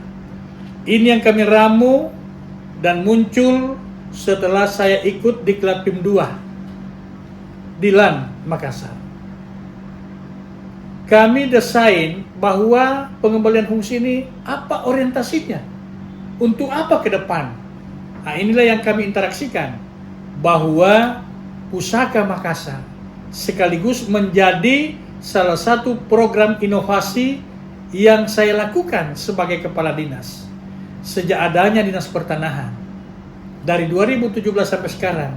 Ini yang kami ramu dan muncul setelah saya ikut di Klatim 2 di LAN Makassar. Kami desain bahwa pengembalian fungsi ini apa orientasinya, untuk apa ke depan. Nah, inilah yang kami interaksikan, bahwa Pusaka Makassar sekaligus menjadi salah satu program inovasi yang saya lakukan sebagai kepala dinas sejak adanya Dinas Pertanahan. Dari 2017 sampai sekarang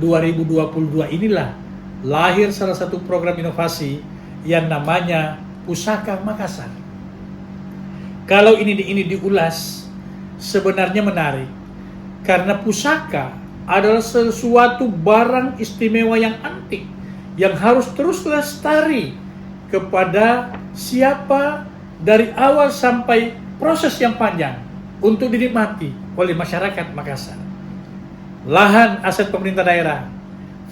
2022 inilah lahir salah satu program inovasi yang namanya Pusaka Makassar. Kalau ini diulas, sebenarnya menarik, karena pusaka adalah sesuatu barang istimewa yang antik yang harus terus lestari kepada siapa dari awal sampai proses yang panjang untuk dinikmati oleh masyarakat Makassar. Lahan aset pemerintah daerah,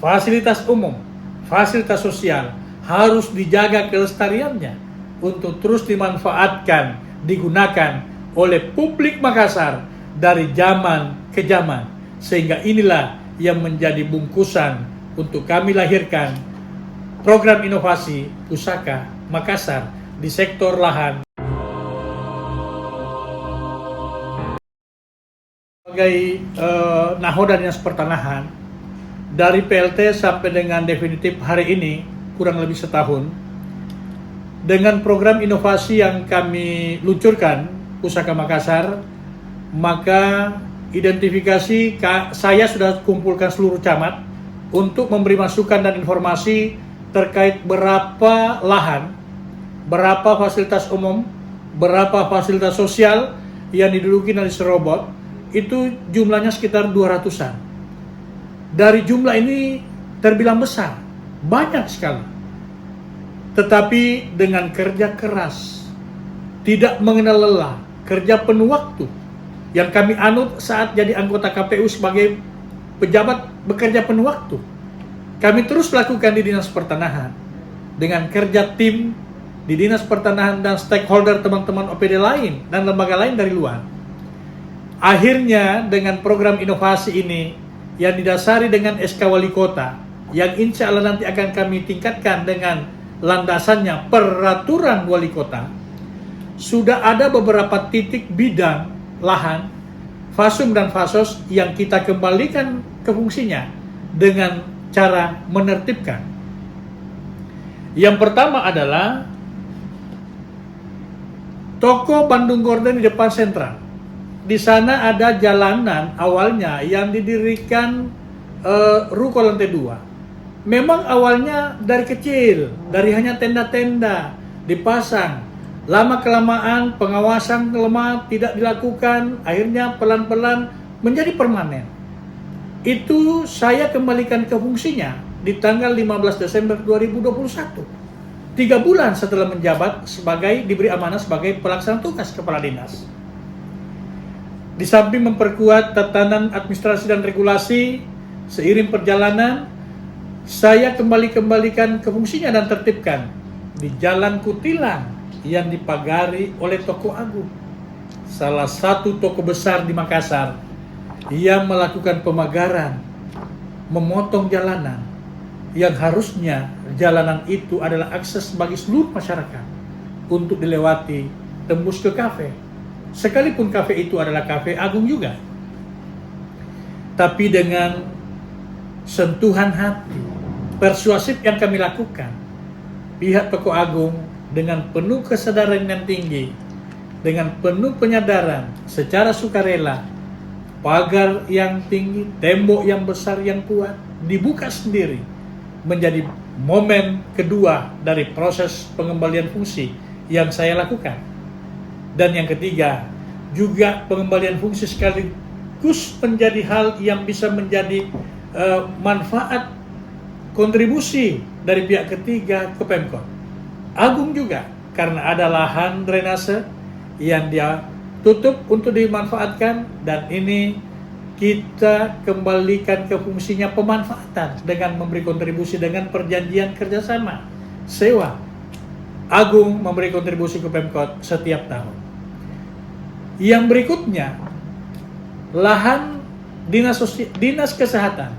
fasilitas umum, fasilitas sosial harus dijaga kelestariannya untuk terus dimanfaatkan, digunakan oleh publik Makassar dari zaman ke zaman, sehingga inilah yang menjadi bungkusan untuk kami lahirkan program inovasi Pusaka Makassar di sektor lahan. Sebagai nahoda Dinas Pertanahan, dari PLT sampai dengan definitif hari ini kurang lebih setahun, dengan program inovasi yang kami luncurkan Pusaka Makassar, maka identifikasi saya sudah kumpulkan seluruh camat untuk memberi masukan dan informasi terkait berapa lahan, berapa fasilitas umum, berapa fasilitas sosial yang diduduki dan diserobot. Itu jumlahnya sekitar 200-an. Dari jumlah ini terbilang besar, banyak sekali. Tetapi dengan kerja keras, tidak mengenal lelah, kerja penuh waktu, yang kami anut saat jadi anggota KPU sebagai pejabat bekerja penuh waktu, kami terus lakukan di Dinas Pertanahan dengan kerja tim di Dinas Pertanahan dan stakeholder teman-teman OPD lain dan lembaga lain dari luar. Akhirnya dengan program inovasi ini yang didasari dengan SK Wali Kota yang insya Allah nanti akan kami tingkatkan dengan landasannya peraturan wali kota, sudah ada beberapa titik bidang lahan, fasum dan fasos yang kita kembalikan ke fungsinya dengan cara menertibkan. Yang pertama adalah toko Bandung Gorden di depan sentral. Di sana ada jalanan awalnya yang didirikan ruko lantai 2. Memang awalnya dari kecil, dari hanya tenda-tenda dipasang. Lama-kelamaan pengawasan lemah tidak dilakukan, akhirnya pelan-pelan menjadi permanen. Itu saya kembalikan ke fungsinya di tanggal 15 Desember 2021. 3 bulan setelah menjabat diberi amanah sebagai pelaksana tugas kepala dinas. Di samping memperkuat tatanan administrasi dan regulasi, seiring perjalanan, saya kembalikan ke fungsinya dan tertibkan di Jalan Kutilang yang dipagari oleh Toko Agung, salah satu toko besar di Makassar yang melakukan pemagaran, memotong jalanan, yang harusnya jalanan itu adalah akses bagi seluruh masyarakat untuk dilewati tembus ke kafe. Sekalipun kafe itu adalah kafe Agung juga. Tapi dengan sentuhan hati, persuasif yang kami lakukan, pihak Toko Agung dengan penuh kesadaran yang tinggi, dengan penuh penyadaran, secara sukarela, pagar yang tinggi, tembok yang besar yang kuat, dibuka sendiri, menjadi momen kedua dari proses pengembalian fungsi yang saya lakukan. Dan yang ketiga, juga pengembalian fungsi sekaligus menjadi hal yang bisa menjadi manfaat kontribusi dari pihak ketiga ke Pemkot Agung juga, karena ada lahan drainase yang dia tutup untuk dimanfaatkan, dan ini kita kembalikan ke fungsinya pemanfaatan dengan memberi kontribusi dengan perjanjian kerjasama sewa. Agung memberi kontribusi ke Pemkot setiap tahun. Yang berikutnya, lahan dinas kesehatan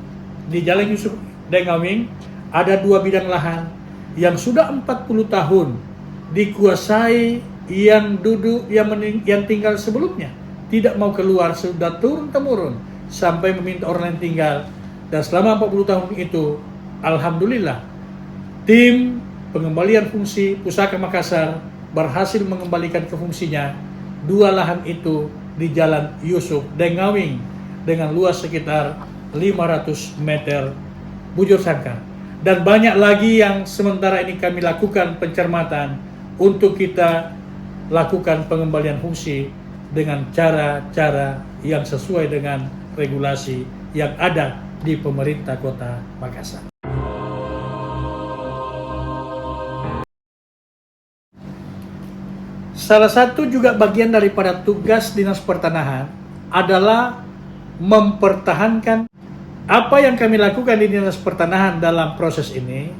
di Jalan Yusuf Dengawing, ada 2 bidang lahan yang sudah 40 tahun dikuasai yang tinggal sebelumnya, tidak mau keluar, sudah turun-temurun sampai meminta orang lain tinggal. Dan selama 40 tahun itu, alhamdulillah, tim pengembalian fungsi Pusaka Makassar berhasil mengembalikan ke fungsinya 2 lahan itu di Jalan Yusuf Dengawing dengan luas sekitar 500 meter bujur sangkar. Dan banyak lagi yang sementara ini kami lakukan pencermatan untuk kita lakukan pengembalian fungsi dengan cara-cara yang sesuai dengan regulasi yang ada di pemerintah Kota Makassar. Salah satu juga bagian daripada tugas Dinas Pertanahan adalah mempertahankan apa yang kami lakukan di Dinas Pertanahan dalam proses ini.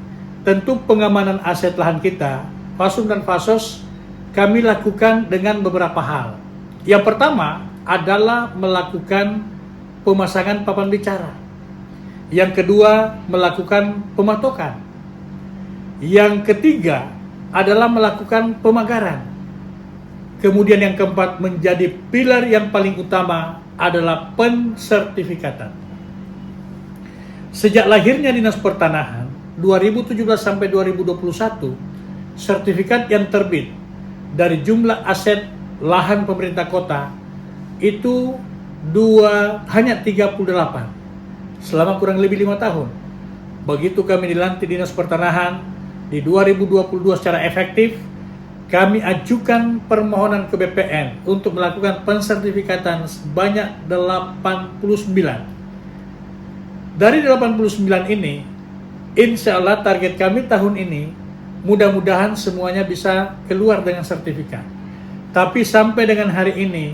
Tentu pengamanan aset lahan kita, fasum dan fasos, kami lakukan dengan beberapa hal. Yang pertama adalah melakukan pemasangan papan bicara. Yang kedua, melakukan pematokan. Yang ketiga adalah melakukan pemagaran. Kemudian yang keempat, menjadi pilar yang paling utama adalah pensertifikatan. Sejak lahirnya Dinas Pertanahan 2017 sampai 2021, sertifikat yang terbit dari jumlah aset lahan pemerintah kota itu hanya 38 selama kurang lebih 5 tahun. Begitu kami dilantik Dinas Pertanahan di 2022 secara efektif, kami ajukan permohonan ke BPN untuk melakukan pensertifikatan sebanyak 89. Dari 89 ini, insya Allah target kami tahun ini, mudah-mudahan semuanya bisa keluar dengan sertifikat. Tapi sampai dengan hari ini,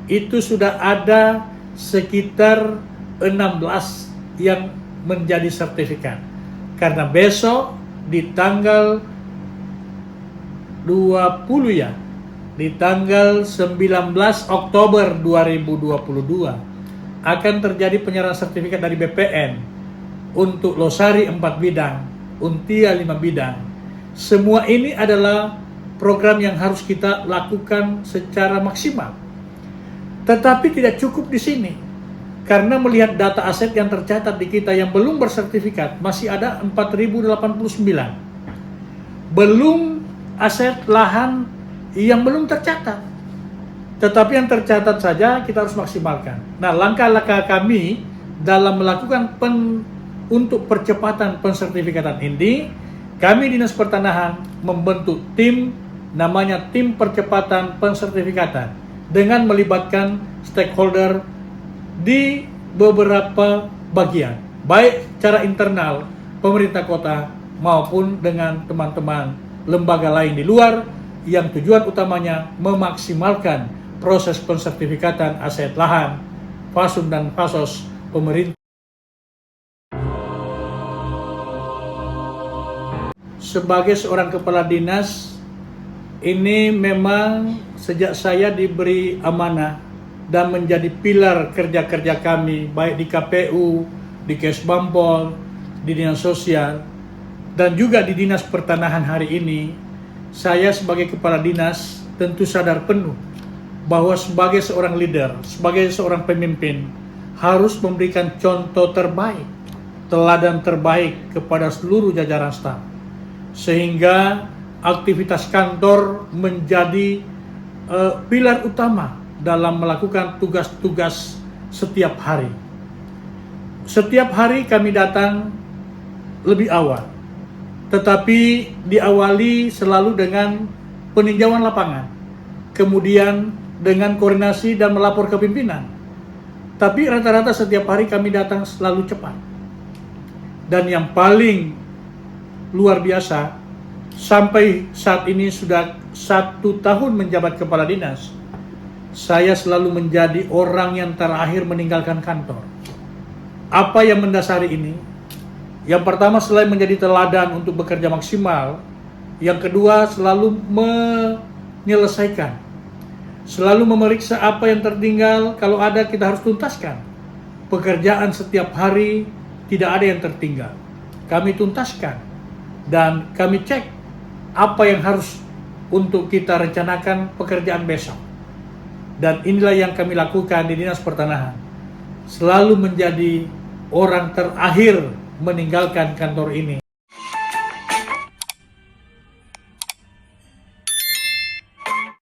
itu sudah ada sekitar 16 yang menjadi sertifikat. Karena besok di tanggal 20 di tanggal 19 Oktober 2022 akan terjadi penyerahan sertifikat dari BPN untuk Losari 4 bidang, Untia 5 bidang. Semua ini adalah program yang harus kita lakukan secara maksimal. Tetapi tidak cukup di sini. Karena melihat data aset yang tercatat di kita yang belum bersertifikat, masih ada 4.089. Belum aset lahan yang belum tercatat. Tetapi yang tercatat saja kita harus maksimalkan. Nah, langkah-langkah kami dalam melakukan untuk percepatan pensertifikatan ini, kami Dinas Pertanahan membentuk tim namanya Tim Percepatan Pensertifikatan dengan melibatkan stakeholder di beberapa bagian, baik secara internal pemerintah kota maupun dengan teman-teman lembaga lain di luar yang tujuan utamanya memaksimalkan proses pensertifikatan aset lahan, fasum dan fasos pemerintah. Sebagai seorang kepala dinas, ini memang sejak saya diberi amanah dan menjadi pilar kerja-kerja kami, baik di KPU, di Kesbangpol, di Dinas Sosial, dan juga di Dinas Pertanahan hari ini. Saya sebagai kepala dinas tentu sadar penuh bahwa sebagai seorang leader, sebagai seorang pemimpin, harus memberikan contoh terbaik, teladan terbaik kepada seluruh jajaran staf. Sehingga aktivitas kantor menjadi pilar utama dalam melakukan tugas-tugas setiap hari. Setiap hari kami datang lebih awal, tetapi diawali selalu dengan peninjauan lapangan, kemudian dengan koordinasi dan melapor ke pimpinan. Tapi rata-rata setiap hari kami datang selalu cepat. Dan yang paling luar biasa, sampai saat ini sudah 1 tahun menjabat kepala dinas, saya selalu menjadi orang yang terakhir meninggalkan kantor. Apa yang mendasari ini? Yang pertama, selain menjadi teladan untuk bekerja maksimal, yang kedua selalu menyelesaikan, selalu memeriksa apa yang tertinggal. Kalau ada, kita harus tuntaskan. Pekerjaan setiap hari tidak ada yang tertinggal, kami tuntaskan dan kami cek apa yang harus untuk kita rencanakan pekerjaan besok. Dan inilah yang kami lakukan di Dinas Pertanahan. Selalu menjadi orang terakhir meninggalkan kantor ini.